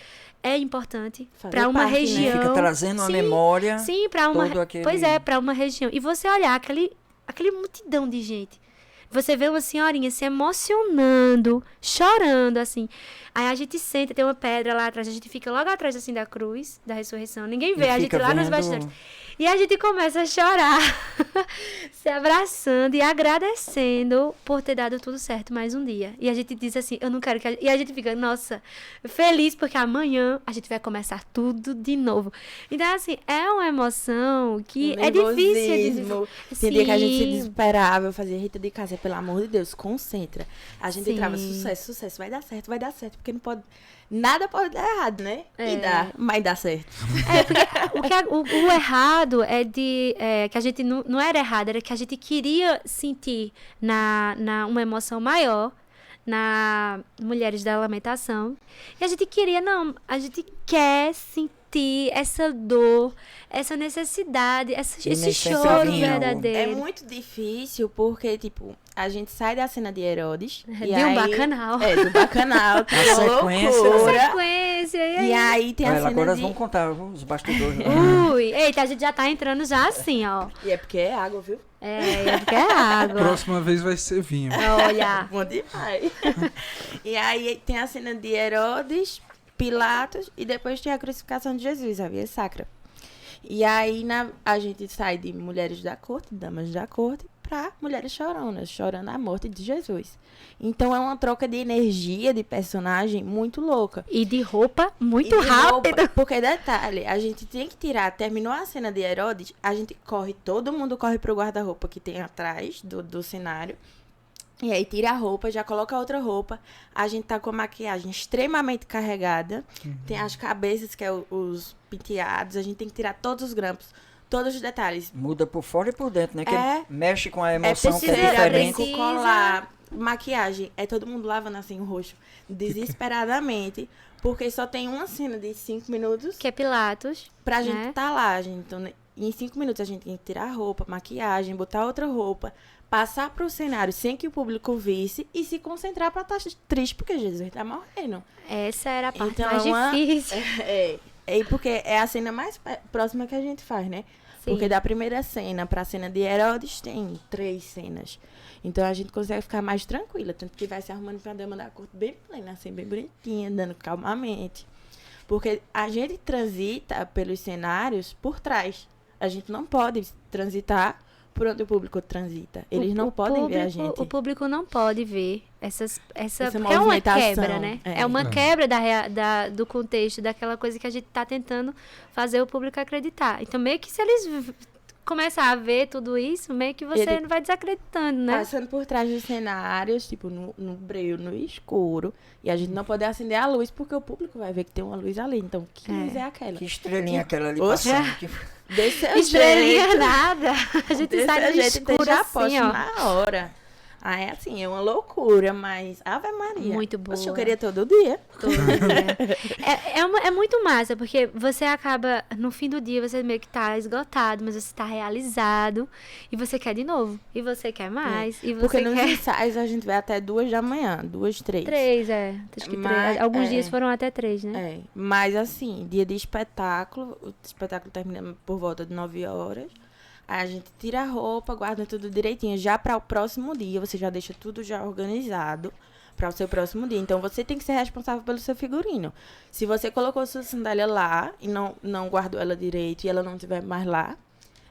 é importante Fazer para uma parte, né? região. Fica trazendo uma Sim, memória. Sim, para uma, todo aquele- pois é, para uma região. E você olhar aquele multidão de gente. Você vê uma senhorinha se emocionando, chorando, assim. Aí a gente senta, tem uma pedra lá atrás, a gente fica logo atrás, assim, da cruz, da ressurreição. Ninguém vê, E a gente fica lá nos vendo- bastidores. E a gente começa a chorar, se abraçando e agradecendo por ter dado tudo certo mais um dia. E a gente diz assim, eu não quero que... E a gente fica, nossa, feliz porque amanhã a gente vai começar tudo de novo. Então, assim, é uma emoção que é difícil de... Nervosismo. Tem dia que a gente se Sim. desesperava. Eu fazia, Rita de casa, pelo amor de Deus, concentra. A gente Sim. entrava, sucesso, vai dar certo, porque não pode... Nada pode dar errado, né? É. E dá, mas dá certo. O errado é que a gente não era errado, era que a gente queria sentir uma emoção maior na Mulheres da Lamentação. E a gente gente quer sentir essa dor, essa necessidade, E esse nem sempre choro vinha o- É verdadeiro. muito difícil porque, tipo, a gente sai da cena de Herodes. De e um aí, bacanal. Do bacanal, que A é uma sequência- loucura. Sequência, E aí tem a Olha, cena agora de... vamos contar os bastidores. né? Ui, eita, a gente já tá entrando já assim, ó. E é porque é água, viu? É porque é água. Próxima vez vai ser vinho. Olha. Bom demais. E aí tem a cena de Herodes, Pilatos e depois tem a crucificação de Jesus, a via sacra. E aí a gente sai de mulheres da corte, damas da corte, pra mulheres choronas, chorando a morte de Jesus. Então é uma troca de energia de personagem muito louca. E de roupa muito E de rápida. roupa, porque detalhe, a gente tem que tirar, terminou a cena de Herodes, a gente corre, todo mundo corre pro guarda-roupa que tem atrás do cenário. E aí tira a roupa, já coloca outra roupa. A gente tá com a maquiagem extremamente carregada. Tem as cabeças, que é os penteados. A gente tem que tirar todos os grampos, todos os detalhes. Muda por fora e por dentro, né? Que É. mexe com a emoção que é precisa- diferente. precisa- colar, maquiagem. É todo mundo lavando assim o rosto desesperadamente. Porque só tem uma cena de 5 minutos Que é Pilatos. pra né? gente tá lá, gente. Então, né, em 5 minutos a gente tem que tirar a roupa, maquiagem, botar outra roupa, passar pro cenário sem que o público visse e se concentrar pra estar triste porque Jesus tá morrendo. Essa era a parte Então, mais é uma- difícil. Porque é a cena mais próxima que a gente faz, né? Sim. Porque da primeira cena pra cena de Herodes tem 3 cenas. Então a gente consegue ficar mais tranquila. Tanto que vai se arrumando pra dama da corte bem plena, assim, bem bonitinha, andando calmamente. Porque a gente transita pelos cenários por trás. A gente não pode transitar por onde o público transita. Eles não podem ver a gente. O público não pode ver essa Essa porque é uma movimentação, quebra, né? é. É uma É. quebra do contexto, daquela coisa que a gente tá tentando fazer o público acreditar. Então, meio que se eles começar a ver tudo isso, meio que você Ele- vai desacreditando, né? Passando por trás dos cenários, tipo, no breu, no escuro. E a gente não pode acender a luz, porque o público vai ver que tem uma luz ali. Então, que luz é aquela? Que estrelinha aquela ali Oxe. passando. Que... Desse seu Estrelinha jeito. nada. A gente Desse sai seu no jeito, escuro deixa assim, poste ó. na hora. Ah, é assim, é uma loucura, mas Ave Maria. Muito boa. Oxe, eu queria todo dia. Todo dia. É muito massa, porque você acaba, no fim do dia, você meio que tá esgotado, mas você tá realizado. E você quer de novo. E você quer mais. E você Porque nos quer... ensaios a gente vai até 2 da manhã, 2, 3. 3, Acho que Mas, 3. Alguns é. dias foram até 3, né? É, mas assim, dia de espetáculo, o espetáculo termina por volta de 9 horas. Aí a gente tira a roupa, guarda tudo direitinho. Já para o próximo dia, você já deixa tudo já organizado para o seu próximo dia. Então você tem que ser responsável pelo seu figurino. Se você colocou sua sandália lá e não guardou ela direito e ela não estiver mais lá,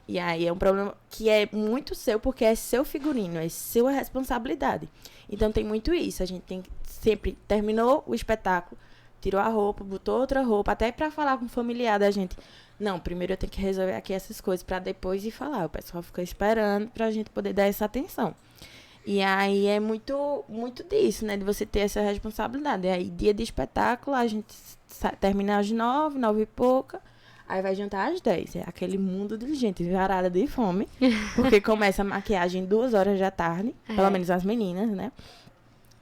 e aí é um problema que é muito seu, porque é seu figurino, é sua responsabilidade. Então tem muito isso. A gente tem que sempre terminou o espetáculo, tirou a roupa, botou outra roupa, até pra falar com o familiar da gente. Não, primeiro eu tenho que resolver aqui essas coisas pra depois ir falar. O pessoal fica esperando pra gente poder dar essa atenção. E aí é muito, muito disso, né? De você ter essa responsabilidade. E aí, dia de espetáculo, a gente termina às 9, 9 e pouca. Aí vai jantar às 10. É aquele mundo de gente varada de fome. Porque começa a maquiagem 2 horas da tarde. Pelo menos as meninas, né?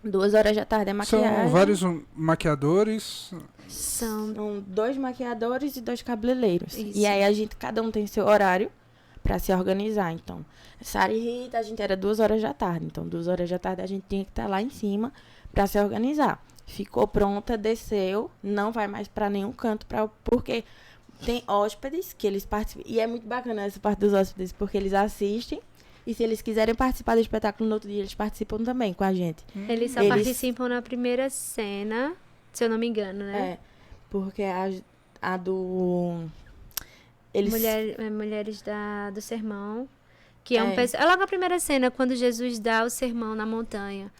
2 horas da tarde é maquiagem. São vários maquiadores. São... São 2 maquiadores e 2 cabeleireiros. Isso. E aí a gente, cada um tem seu horário pra se organizar. Então, Sara e Rita, a gente era 2 horas da tarde. Então, 2 horas da tarde a gente tinha que estar lá em cima pra se organizar. Ficou pronta, desceu, não vai mais pra nenhum canto, porque tem hóspedes que eles participam. E é muito bacana essa parte dos hóspedes, porque eles assistem. E se eles quiserem participar do espetáculo no outro dia, eles participam também com a gente. Eles só participam na primeira cena, se eu não me engano, né? É, porque a do... Eles... Mulheres do sermão, que é um pessoal... É logo a primeira cena, quando Jesus dá o sermão na montanha.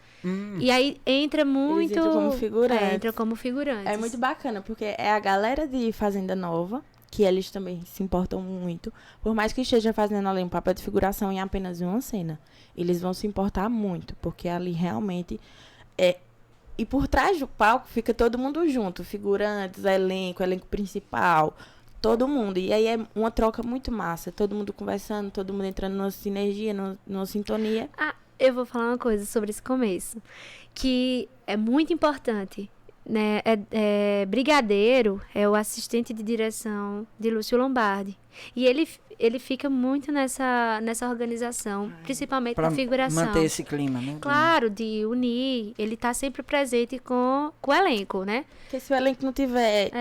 E aí entra muito... Eles entram como figurantes. Entra como figurantes. É muito bacana, porque é a galera de Fazenda Nova, que eles também se importam muito. Por mais que esteja fazendo ali um papel de figuração em apenas uma cena, eles vão se importar muito, porque ali realmente é... E por trás do palco fica todo mundo junto, figurantes, elenco principal, todo mundo. E aí é uma troca muito massa, todo mundo conversando, todo mundo entrando numa sinergia, numa sintonia. Ah, eu vou falar uma coisa sobre esse começo, que é muito importante. Né, Brigadeiro é o assistente de direção de Lúcio Lombardi. E ele fica muito nessa organização, principalmente na figuração. Manter esse clima, né? Claro, de unir. Ele tá sempre presente com o elenco, né? Porque se o elenco não tiver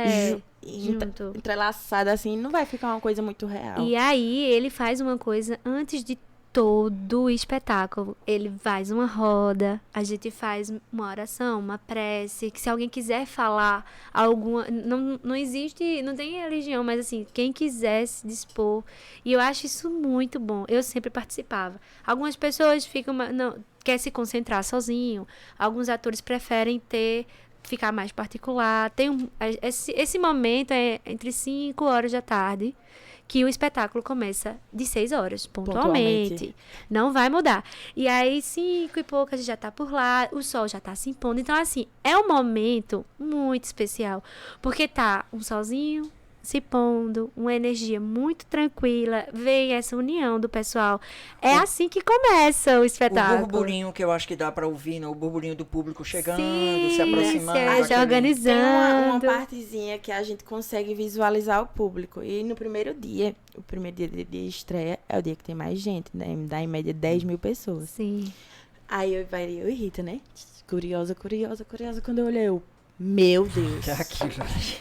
junto, entrelaçado assim, não vai ficar uma coisa muito real. E aí ele faz uma coisa antes de todo o espetáculo. Ele faz uma roda, a gente faz uma oração, uma prece, que se alguém quiser falar alguma... Não existe, não tem religião, mas assim, quem quiser se dispor. E eu acho isso muito bom. Eu sempre participava. Algumas pessoas quer se concentrar sozinho. Alguns atores preferem ficar mais particular. Esse momento é entre 5 horas da tarde, que o espetáculo começa de 6 horas, pontualmente. Não vai mudar. E aí, 5 e pouco, a gente já tá por lá, o sol já tá se impondo. Então, assim, é um momento muito especial, porque tá um solzinho se pondo, uma energia muito tranquila, vem essa união do pessoal. É assim que começa o espetáculo. O burburinho que eu acho que dá para ouvir, né? O burburinho do público chegando, Sim, se aproximando. se organizando. Tem uma partezinha que a gente consegue visualizar o público. E no primeiro dia de estreia, é o dia que tem mais gente, né? Dá em média 10 mil pessoas. Sim. Aí eu e Rita, né? Curiosa. Quando eu olhei, meu Deus.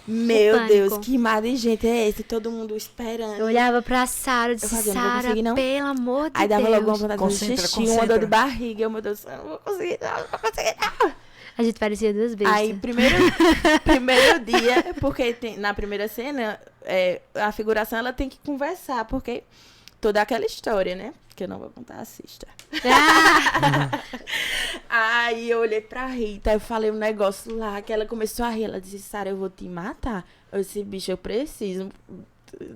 Meu Deus, que mar de gente é esse? Todo mundo esperando. Eu olhava pra Sara, eu disse, Sara, pelo amor de Deus. Aí dava logo uma vontade de xixi, uma dor de barriga. Meu Deus, eu não vou conseguir não. A gente parecia duas bestas. Aí, primeiro dia, porque na primeira cena, a figuração ela tem que conversar, porque toda aquela história, né? Que eu não vou contar, assista. Aí eu olhei pra Rita, eu falei um negócio lá, que ela começou a rir. Ela disse, Sara, eu vou te matar. Eu disse, bicho, eu preciso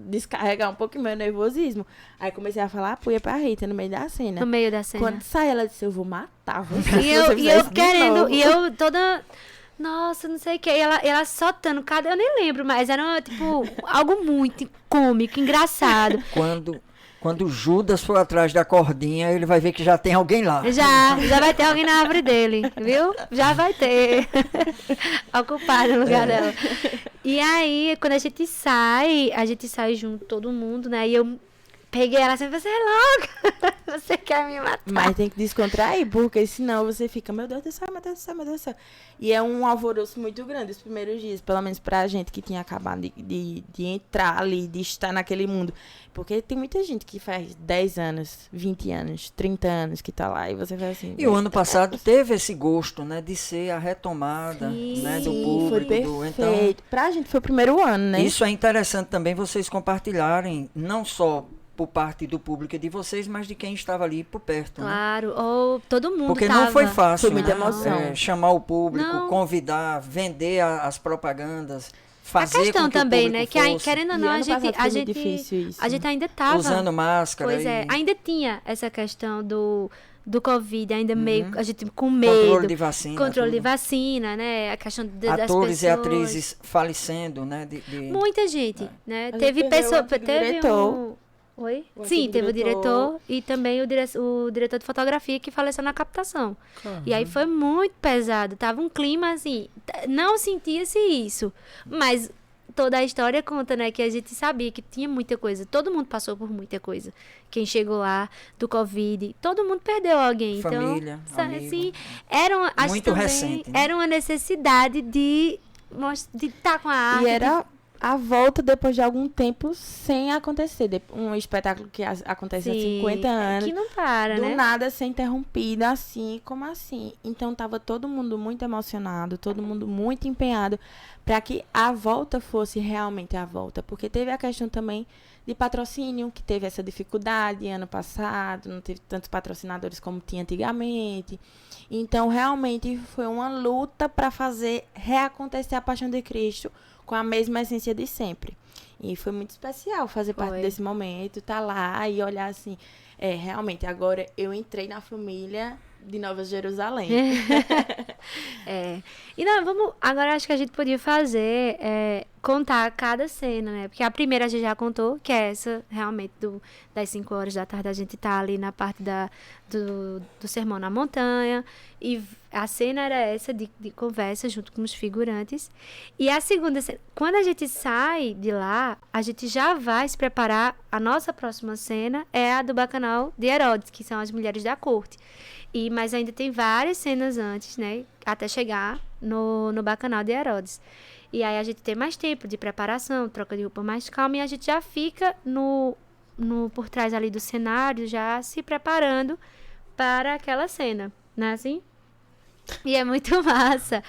descarregar um pouco meu nervosismo. Aí comecei a falar apoia pra Rita no meio da cena. No meio da cena. Quando sai, ela disse, eu vou matar você. E eu querendo, e eu toda... Nossa, não sei o que. E ela soltando cada... Eu nem lembro, mas era tipo algo muito cômico, engraçado. Quando o Judas for atrás da cordinha, ele vai ver que já tem alguém lá. Já vai ter alguém na árvore dele, viu? Já vai ter. Ocupado no lugar dela. E aí, quando a gente sai junto, todo mundo, né? E eu peguei ela assim, você é louca, você quer me matar. Mas tem que descontrair, porque senão você fica, meu Deus do céu, meu Deus do céu, meu Deus do céu. E é um alvoroço muito grande os primeiros dias, pelo menos pra gente que tinha acabado de entrar ali, de estar naquele mundo. Porque tem muita gente que faz 10 anos, 20 anos, 30 anos que tá lá e você vai assim... E o ano passado teve esse gosto, né, de ser a retomada, né, do público. Foi perfeito. Então, pra gente foi o primeiro ano, né? Isso é interessante também vocês compartilharem, não só por parte do público de vocês, mas de quem estava ali por perto. Claro, né? ou todo mundo porque não foi fácil, foi muita emoção. Chamar o público, convidar, vender as propagandas, fazer a questão com que também, o né? público Que querendo ou não, a gente ainda estava usando máscara. Pois ainda tinha essa questão do Covid, ainda meio, a gente com medo. Controle de vacina, né? A questão das pessoas. Atores e atrizes falecendo, né? Muita gente, né? Teve pessoa, Oi? Sim, teve o diretor e também o diretor de fotografia que faleceu na captação. Caramba. E aí foi muito pesado. Tava um clima assim, não sentia-se isso. Mas toda a história conta, né? Que a gente sabia que tinha muita coisa. Todo mundo passou por muita coisa. Quem chegou lá do Covid, todo mundo perdeu alguém. Família, então, amigo. assim, acho Muito que também recente, né? era uma necessidade de estar com a arte. E era a volta depois de algum tempo sem acontecer. Um espetáculo que acontece há 50 anos. Que não para, Do né? nada ser interrompido assim, como assim? Então tava todo mundo muito emocionado, todo mundo muito empenhado para que a volta fosse realmente a volta, porque teve a questão também de patrocínio, que teve essa dificuldade ano passado, não teve tantos patrocinadores como tinha antigamente. Então realmente foi uma luta para fazer reacontecer a Paixão de Cristo com a mesma essência de sempre. E foi muito especial fazer parte desse momento, estar lá e olhar assim, realmente, agora eu entrei na família de Nova Jerusalém. E não, agora acho que a gente podia fazer, contar cada cena, né? Porque a primeira a gente já contou, que é essa, realmente, das 5 horas da tarde, a gente tá ali na parte do Sermão na Montanha, e a cena era essa de conversa junto com os figurantes. E a segunda cena, quando a gente sai de lá, a gente já vai se preparar, a nossa próxima cena é a do Bacanal de Herodes, que são as mulheres da corte. Mas ainda tem várias cenas antes, né? Até chegar no Bacanal de Herodes. E aí a gente tem mais tempo de preparação, troca de roupa mais calma, e a gente já fica por trás ali do cenário, já se preparando para aquela cena, não é assim? E é muito massa,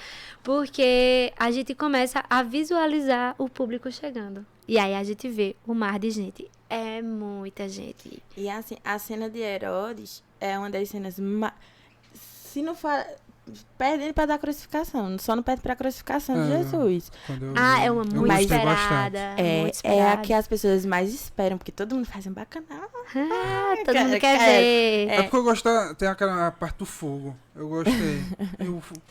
porque a gente começa a visualizar o público chegando. E aí a gente vê o mar de gente. É muita gente. E assim, a cena de Herodes é uma das cenas se não for perde ele para dar crucificação, só não perde para a crucificação de Jesus. É uma muito esperada. É a que as pessoas mais esperam, porque todo mundo faz um bacanal. Todo mundo quer ver. É porque eu gosto tem aquela parte do fogo. Eu gostei.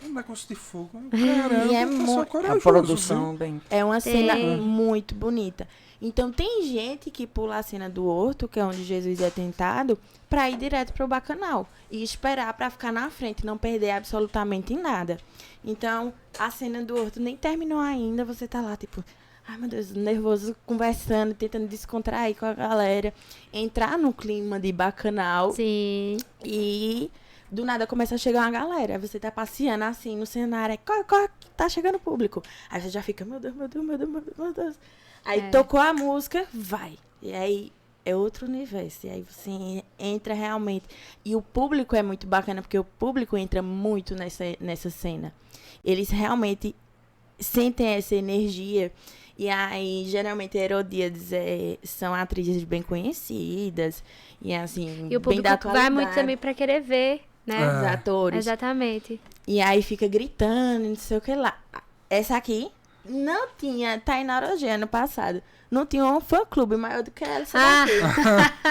Um negócio de fogo. Caramba, E é A produção bem... É uma cena muito bonita. Então tem gente que pula a cena do horto, que é onde Jesus é tentado, para ir direto para o bacanal e esperar para ficar na frente, não perder absolutamente nada. Então a cena do horto nem terminou ainda, você tá lá tipo, ai meu Deus, nervoso, conversando, tentando descontrair com a galera, entrar no clima de bacanal. Sim. E do nada começa a chegar uma galera. Você tá passeando assim no cenário, corre, tá chegando o público. Aí você já fica, meu Deus. Aí tocou a música, vai. E aí é outro universo. E aí você entra realmente. E o público é muito bacana, porque o público entra muito nessa cena. Eles realmente sentem essa energia. E aí, geralmente, Herodíades são atrizes bem conhecidas. E assim, E o público bem da atualidade. vai muito também pra querer ver, né? Os atores. Exatamente. E aí fica gritando, não sei o que lá. Essa aqui não tinha, Tainara Rogê, ano passado. Não tinha um fã-clube maior do que ela.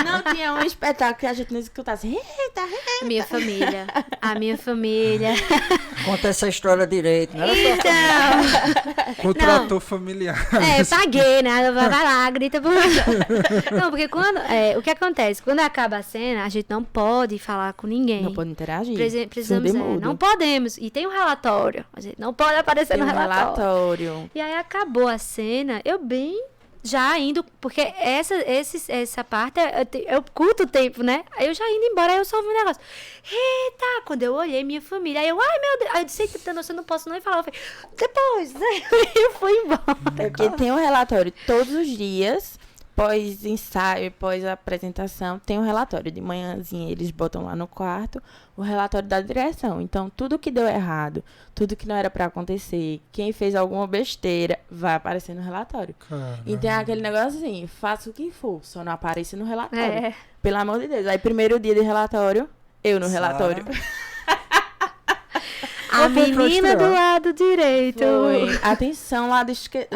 Não tinha um espetáculo que a gente não escutasse. Eita. A minha família. Conta essa história direito, né? Então, Contratou familiar. paguei, né? Vai lá, grita por... Não, porque o que acontece? Quando acaba a cena, a gente não pode falar com ninguém. Não pode interagir. Precisamos, não podemos. E tem um relatório. A gente não pode aparecer no relatório. E aí acabou a cena, eu já indo, porque essa parte, eu curto o tempo, né? Aí eu já indo embora, aí eu só vi um negócio. Eita, quando eu olhei minha família, aí eu, ai meu Deus, aí eu disse, eu não posso nem falar. Eu falei, depois, né? Eu fui embora. É porque tem um relatório todos os dias, pós-ensaio, pós-apresentação, tem um relatório. De manhãzinha eles botam lá no quarto o relatório da direção. Então, tudo que deu errado, tudo que não era pra acontecer, quem fez alguma besteira, vai aparecer no relatório. Caramba. Então, é aquele negócio assim, faça o que for, só não apareça no relatório. Pelo amor de Deus. Aí, primeiro dia de relatório, eu no relatório. A menina do lado direito. Foi. Atenção, lado esquerdo.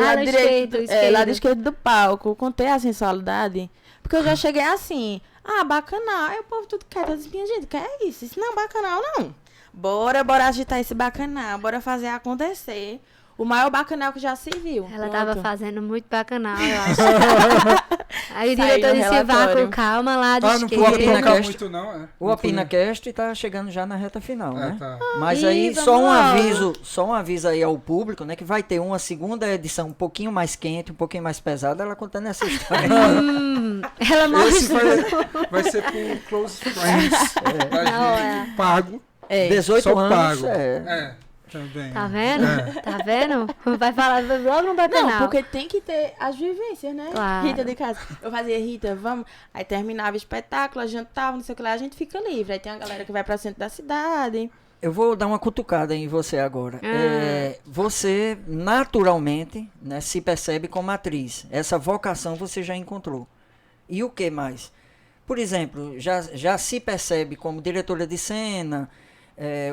Lado esquerdo do palco. Contei a sensualidade. Porque eu já cheguei assim. Bacanal. Aí o povo tudo quer. Eu disse, minha gente, que é isso? Isso não é bacanal, não. Bora agitar esse bacanal. Bora fazer acontecer. O maior bacanal que já se viu. Ela tava fazendo muito bacanal, eu acho. Aí o Saiu diretor no disse, vá relatório. com calma lá, Ah, não que pode Opina tocar Cast. muito, não, é? O OpinaCast está chegando já na reta final, né? Tá. Mas Ih, aí vamos só logo. um aviso aí ao público, né, que vai ter uma segunda edição um pouquinho mais quente, um pouquinho mais pesada, ela contando essa história. ela morre. Esse vai ser pro Close Friends. Da Não, gente, pago. É. 18 Só anos, pago. Também. Tá vendo? É. Tá vendo? Vai falar logo no bacanal. Não, porque tem que ter as vivências, né? Claro. Rita de casa. Eu fazia, Rita, vamos. Aí terminava o espetáculo, jantava, não sei o que lá, a gente fica livre. Aí tem uma galera que vai pra centro da cidade. Eu vou dar uma cutucada em você agora. Você, naturalmente, né, se percebe como atriz. Essa vocação você já encontrou. E o que mais? Por exemplo, já se percebe como diretora de cena,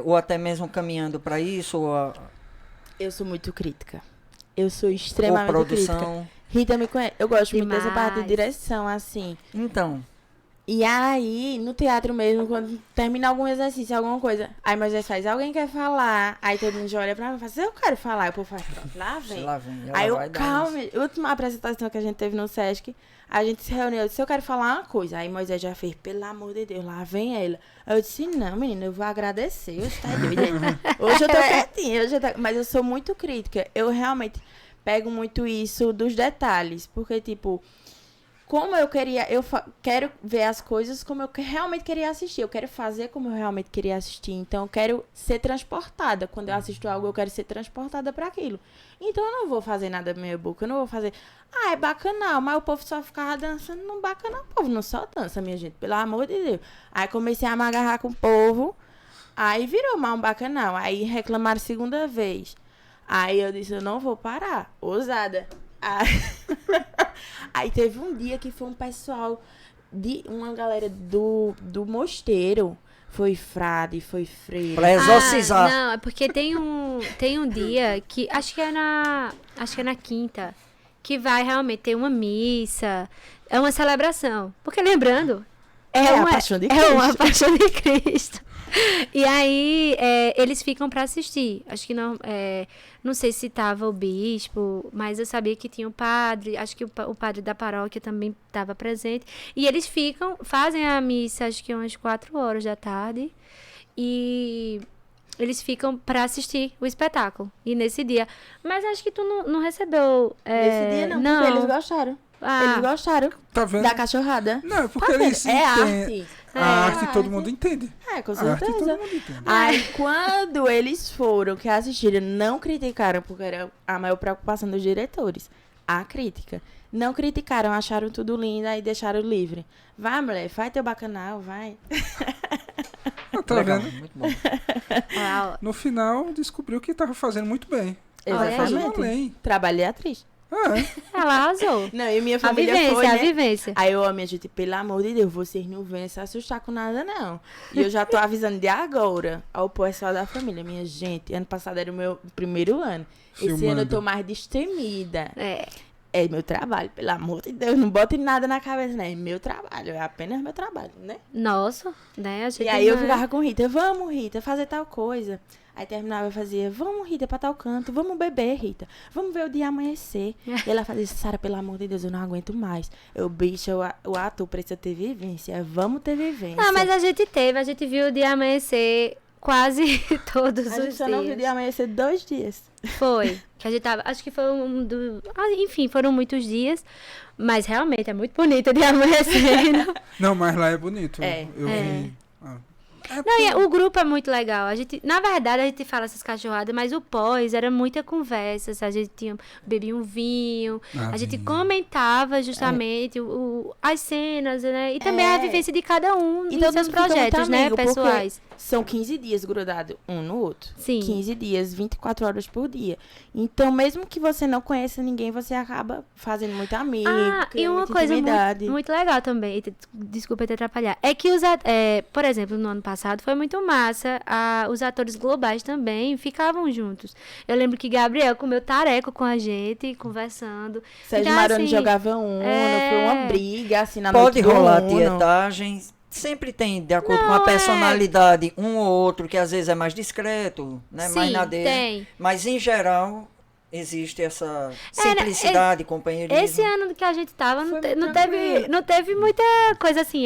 ou até mesmo caminhando para isso, Eu sou muito crítica. Eu sou ou extremamente crítica. produção. Rita me conhece. Eu gosto muito dessa parte de Demais. direção, assim. Então, E aí, no teatro mesmo, quando termina algum exercício, alguma coisa, aí Moisés faz, alguém quer falar? Aí todo mundo já olha pra mim e fala assim, eu quero falar. Aí o povo faz, pronto, lá vem. lá vem. Ela Aí eu, vai dar calma, última apresentação que a gente teve no Sesc, a gente se reuniu, eu disse, eu quero falar uma coisa. Aí Moisés já fez, pelo amor de Deus, lá vem ela. Aí eu disse, não, menina, eu vou agradecer, hoje tá doida. Hoje eu tô quietinha, mas eu sou muito crítica. Eu realmente pego muito isso dos detalhes, porque, tipo, como eu queria, quero ver as coisas como eu realmente queria assistir. Eu quero fazer como eu realmente queria assistir. Então, eu quero ser transportada. Quando eu assisto algo, eu quero ser transportada para aquilo. Então, eu não vou fazer nada meia boca. Eu não vou fazer, é bacanal, mas o povo só ficava dançando no bacanal. O povo não só dança, minha gente, pelo amor de Deus. Aí, comecei a me agarrar com o povo. Aí, virou mal um bacanal. Aí, reclamaram segunda vez. Aí, eu disse, eu não vou parar. Ousada. Aí teve um dia que foi um pessoal uma galera do mosteiro. Foi frade, foi freira. Pra exorcizar. Não, é porque tem um dia que acho que é na quinta, que vai realmente ter uma missa, é uma celebração. Porque lembrando, a Paixão de é uma Cristo. paixão de Cristo. E aí, eles ficam pra assistir. Acho que não sei se tava o bispo, mas eu sabia que tinha o padre. Acho que o padre da paróquia também estava presente. E eles fazem a missa, acho que umas 4 horas da tarde. E eles ficam pra assistir o espetáculo. E nesse dia. Mas acho que tu não recebeu. Nesse dia não, porque eles gostaram. Eles gostaram Tá vendo? da cachorrada. Não, porque eles É entendem. arte. A arte todo mundo entende. Com A arte todo certeza. mundo entende. Aí, quando eles foram, que assistiram, não criticaram, porque era a maior preocupação dos diretores. A crítica. Não criticaram, acharam tudo lindo, aí deixaram livre. Vai, mulher, faz teu bacanal, vai. Tá Legal, vendo? muito bom. Uau. No final, descobriu que tava fazendo muito bem. Tava Olha fazendo Exatamente. além. Trabalhei atriz. Ela arrasou. Não, e minha A família vivência, foi, a né? vivência. Aí eu, minha gente, pelo amor de Deus, vocês não venham se assustar com nada, não. E eu já tô avisando de agora ao pessoal da família. Minha gente, ano passado era o meu primeiro ano. Esse ano eu Filmando. tô mais destemida. É. É meu trabalho, pelo amor de Deus. Não bote nada na cabeça, né? É meu trabalho, é apenas meu trabalho, né? Nossa, né? A gente E aí eu não é- ficava com Rita, vamos, Rita, fazer tal coisa. Aí terminava, eu fazia, vamos, Rita, pra tal canto, vamos beber, Rita. Vamos ver o dia amanhecer. E ela fazia, Sara, pelo amor de Deus, eu não aguento mais. Eu, bicha, o ator precisa ter vivência. Vamos ter vivência. Não, mas a gente viu o dia amanhecer quase todos A gente os só não viu o dias. dia amanhecer 2 dias. Foi. Que a gente tava. Acho que foi enfim, foram muitos dias. Mas realmente é muito bonito o dia amanhecendo. Não, mas lá é bonito. É. Eu vi. Não, e o grupo é muito legal. Na verdade, a gente fala essas cachorradas, mas o pós era muita conversa. A gente bebia um vinho, a gente comentava justamente as cenas, né? E também a vivência de cada um E dos todo seus mundo fica projetos, muito né? amigo, porque Pessoais. São 15 dias grudados um no outro. Sim. 15 dias, 24 horas por dia. Então, mesmo que você não conheça ninguém, você acaba fazendo muito amigo, E criando uma muita coisa intimidade. muito legal também, desculpa te atrapalhar, é que por exemplo, no ano passado foi muito massa, os atores globais também ficavam juntos. Eu lembro que Gabriel comeu tareco com a gente, conversando. Sérgio Então, Maroni assim, jogava Uno, foi uma briga, assim, na Pode noite do rolar Uno. tietagem. Sempre tem, de acordo com a personalidade, um ou outro que às vezes é mais discreto, né? mais Sim, na dele. tem. Mas em geral, existe essa simplicidade, companheirismo. Esse ano que a gente tava, não teve muita coisa assim,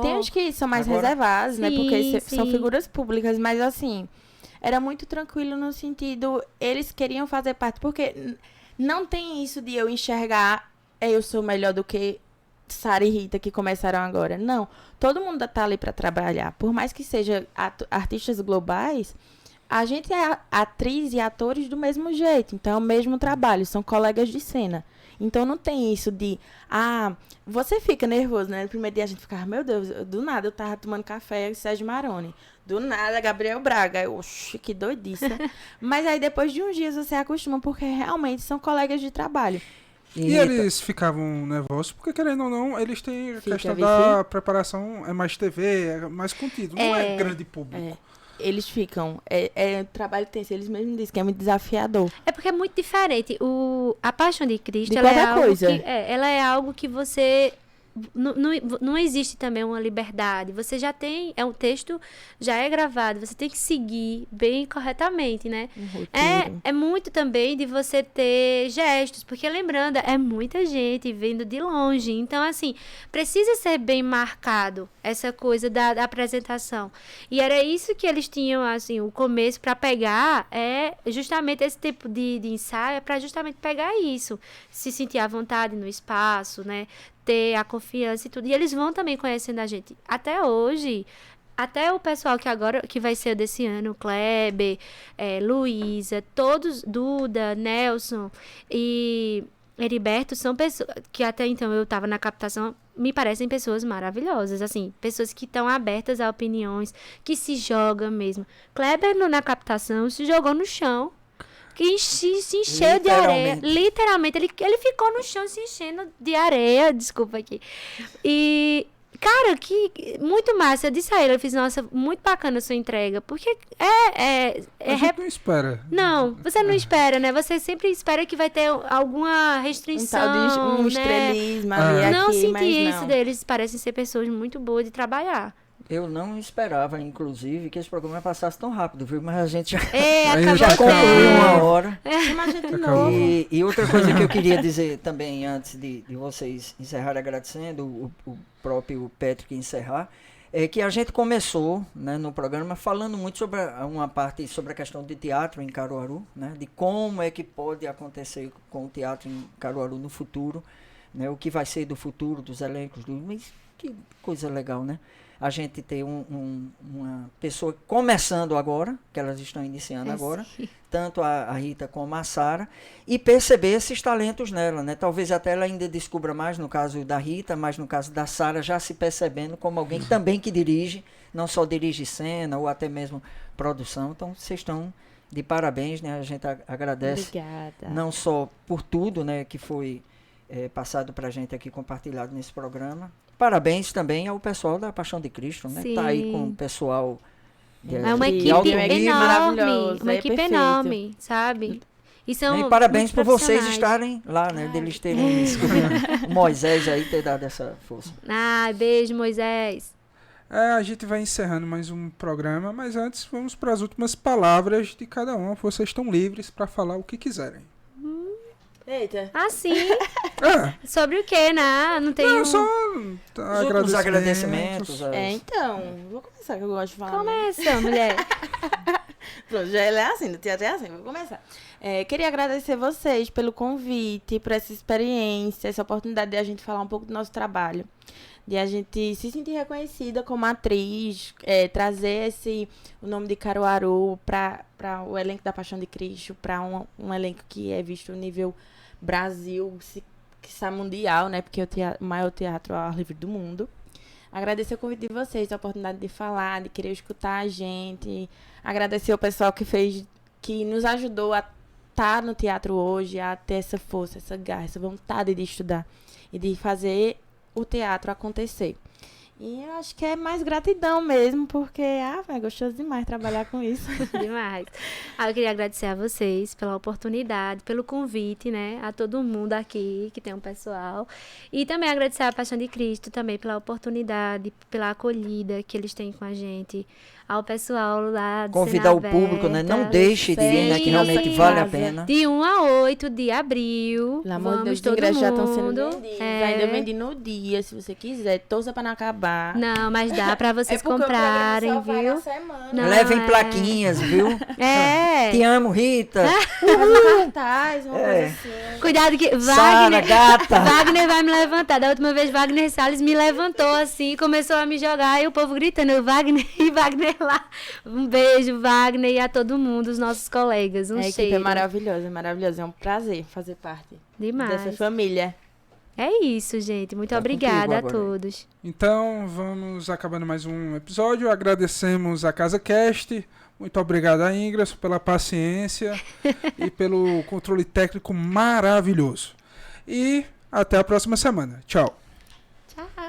Tem uns que são mais Agora? reservados, né? Porque são Sim. figuras públicas, mas assim, era muito tranquilo no sentido, eles queriam fazer parte, porque não tem isso de eu enxergar, eu sou melhor do que Sara e Rita que começaram agora. Não, todo mundo tá ali para trabalhar. Por mais que seja artistas globais, a gente é atriz e atores do mesmo jeito. Então é o mesmo trabalho, são colegas de cena. Então não tem isso de, você fica nervoso, né? No primeiro dia a gente ficava, meu Deus, do nada eu tava tomando café com Sérgio Maroni. Do nada, Gabriel Braga. Eu, oxi, que doidice. Mas aí depois de uns dias você acostuma, porque realmente são colegas de trabalho. E Rita, eles ficavam nervosos, porque querendo ou não, eles têm a Fica, questão viu, da preparação, é mais TV, é mais contido, não é grande público. Eles ficam. Trabalho tenso, eles mesmos dizem que é muito desafiador. É porque é muito diferente. A Paixão de Cristo, De ela é qualquer algo coisa. ela é algo que você... Não existe também uma liberdade. Você já tem... um texto já é gravado. Você tem que seguir bem corretamente, né? É muito também de você ter gestos. Porque, lembrando, é muita gente vendo de longe. Então, assim, precisa ser bem marcado essa coisa da apresentação. E era isso que eles tinham, assim, o começo para pegar. É justamente esse tipo de ensaio. É para justamente pegar isso. Se sentir à vontade no espaço, né? Ter a confiança e tudo. E eles vão também conhecendo a gente. Até hoje, até o pessoal que vai ser desse ano, Kleber, Luísa, todos, Duda, Nelson e Heriberto, são pessoas que até então eu estava na captação, me parecem pessoas maravilhosas, assim, pessoas que estão abertas a opiniões, que se jogam mesmo. Kleber, na captação, se jogou no chão, que se encheu de areia. Literalmente, ele ficou no chão se enchendo de areia. Desculpa aqui. E, cara, que muito massa. Eu disse a ele, eu fiz, nossa, muito bacana a sua entrega. Porque A gente não espera. Não, você não espera, né? Você sempre espera que vai ter alguma restrição, tal de né? estrelismo ali, Não aqui, senti mas isso não. deles. Parecem ser pessoas muito boas de trabalhar. eu não esperava, inclusive, que esse programa passasse tão rápido, viu? Mas a gente já, Acabou já concluiu uma hora. Chama a gente de Acabou. novo. E outra coisa que eu queria dizer também, antes de vocês encerrarem agradecendo, o próprio Patrick encerrar, é que a gente começou, né, no programa falando muito sobre uma parte sobre a questão de teatro em Caruaru, né, de como é que pode acontecer com o teatro em Caruaru no futuro, né, o que vai ser do futuro dos elencos, mas que coisa legal, né? A gente ter uma pessoa começando agora, que elas estão iniciando agora, tanto a Rita como a Sara, e perceber esses talentos nela, né? Talvez até ela ainda descubra mais no caso da Rita, mas no caso da Sara já se percebendo como alguém também que dirige, não só dirige cena ou até mesmo produção. Então vocês estão de parabéns, né? A gente agradece. Obrigada. Não só por tudo, né, que foi passado para a gente aqui, compartilhado nesse programa. Parabéns também ao pessoal da Paixão de Cristo, né? Sim. Tá aí com o pessoal É uma de equipe alto nível, enorme, maravilhoso, uma é equipe perfeito. enorme, sabe? E são E parabéns muito por vocês profissionais. estarem lá, né? Deles terem escolhido o Moisés aí, ter dado essa força. Ai, beijo, Moisés. A gente vai encerrando mais um programa, mas antes vamos para as últimas palavras de cada um. Vocês estão livres para falar o que quiserem. Eita. Ah, sim. Ah, Sobre o quê, né? Não tem não, um... só Os agradecimentos. Então, vou começar, que eu gosto de falar. Começa, mulher. Pronto, já é assim, no teatro é assim, vou começar. Queria agradecer vocês pelo convite, por essa experiência, essa oportunidade de a gente falar um pouco do nosso trabalho. De a gente se sentir reconhecida como atriz, trazer o nome de Caruaru para o elenco da Paixão de Cristo, para um elenco que é visto no nível Brasil, quiçá mundial, né? Porque é o maior teatro ao ar livre do mundo. Agradecer o convite de vocês, a oportunidade de falar, de querer escutar a gente. Agradecer ao pessoal que nos ajudou a estar no teatro hoje, a ter essa força, essa garra, essa vontade de estudar e de fazer o teatro acontecer. E eu acho que é mais gratidão mesmo, porque é gostoso demais trabalhar com isso. Demais. Eu queria agradecer a vocês pela oportunidade, pelo convite, né? A todo mundo aqui, que tem um pessoal. E também agradecer a Paixão de Cristo também pela oportunidade, pela acolhida que eles têm com a gente. Ao pessoal lá de Convidar o público, né? Não deixe de ir, né? Que realmente vale a pena. De 1 a 8 de abril. Pelo amor de Deus, os todo ingressos já mundo. estão sendo vendidos. Ainda vende no dia, se você quiser. Torça pra não acabar. Não, mas dá pra vocês porque comprarem, o programa só vai viu? na semana. Não, Levem é. plaquinhas, viu? É. Te amo, Rita. Faz um cartaz, uma coisa assim. Cuidado que Sara, gata. Wagner vai me levantar. Da última vez, Wagner Salles me levantou assim, começou a me jogar e o povo gritando, Wagner e Wagner lá. Um beijo, Wagner, e a todo mundo, os nossos colegas. Um A equipe cheiro. é maravilhosa, maravilhosa. É um prazer fazer parte Demais. dessa família. É isso, gente. Muito Tá obrigada a contigo agora. todos. Então, vamos acabando mais um episódio. Agradecemos a Casa Cast. Muito obrigado a Ingras pela paciência e pelo controle técnico maravilhoso. E até a próxima semana. Tchau. Tchau.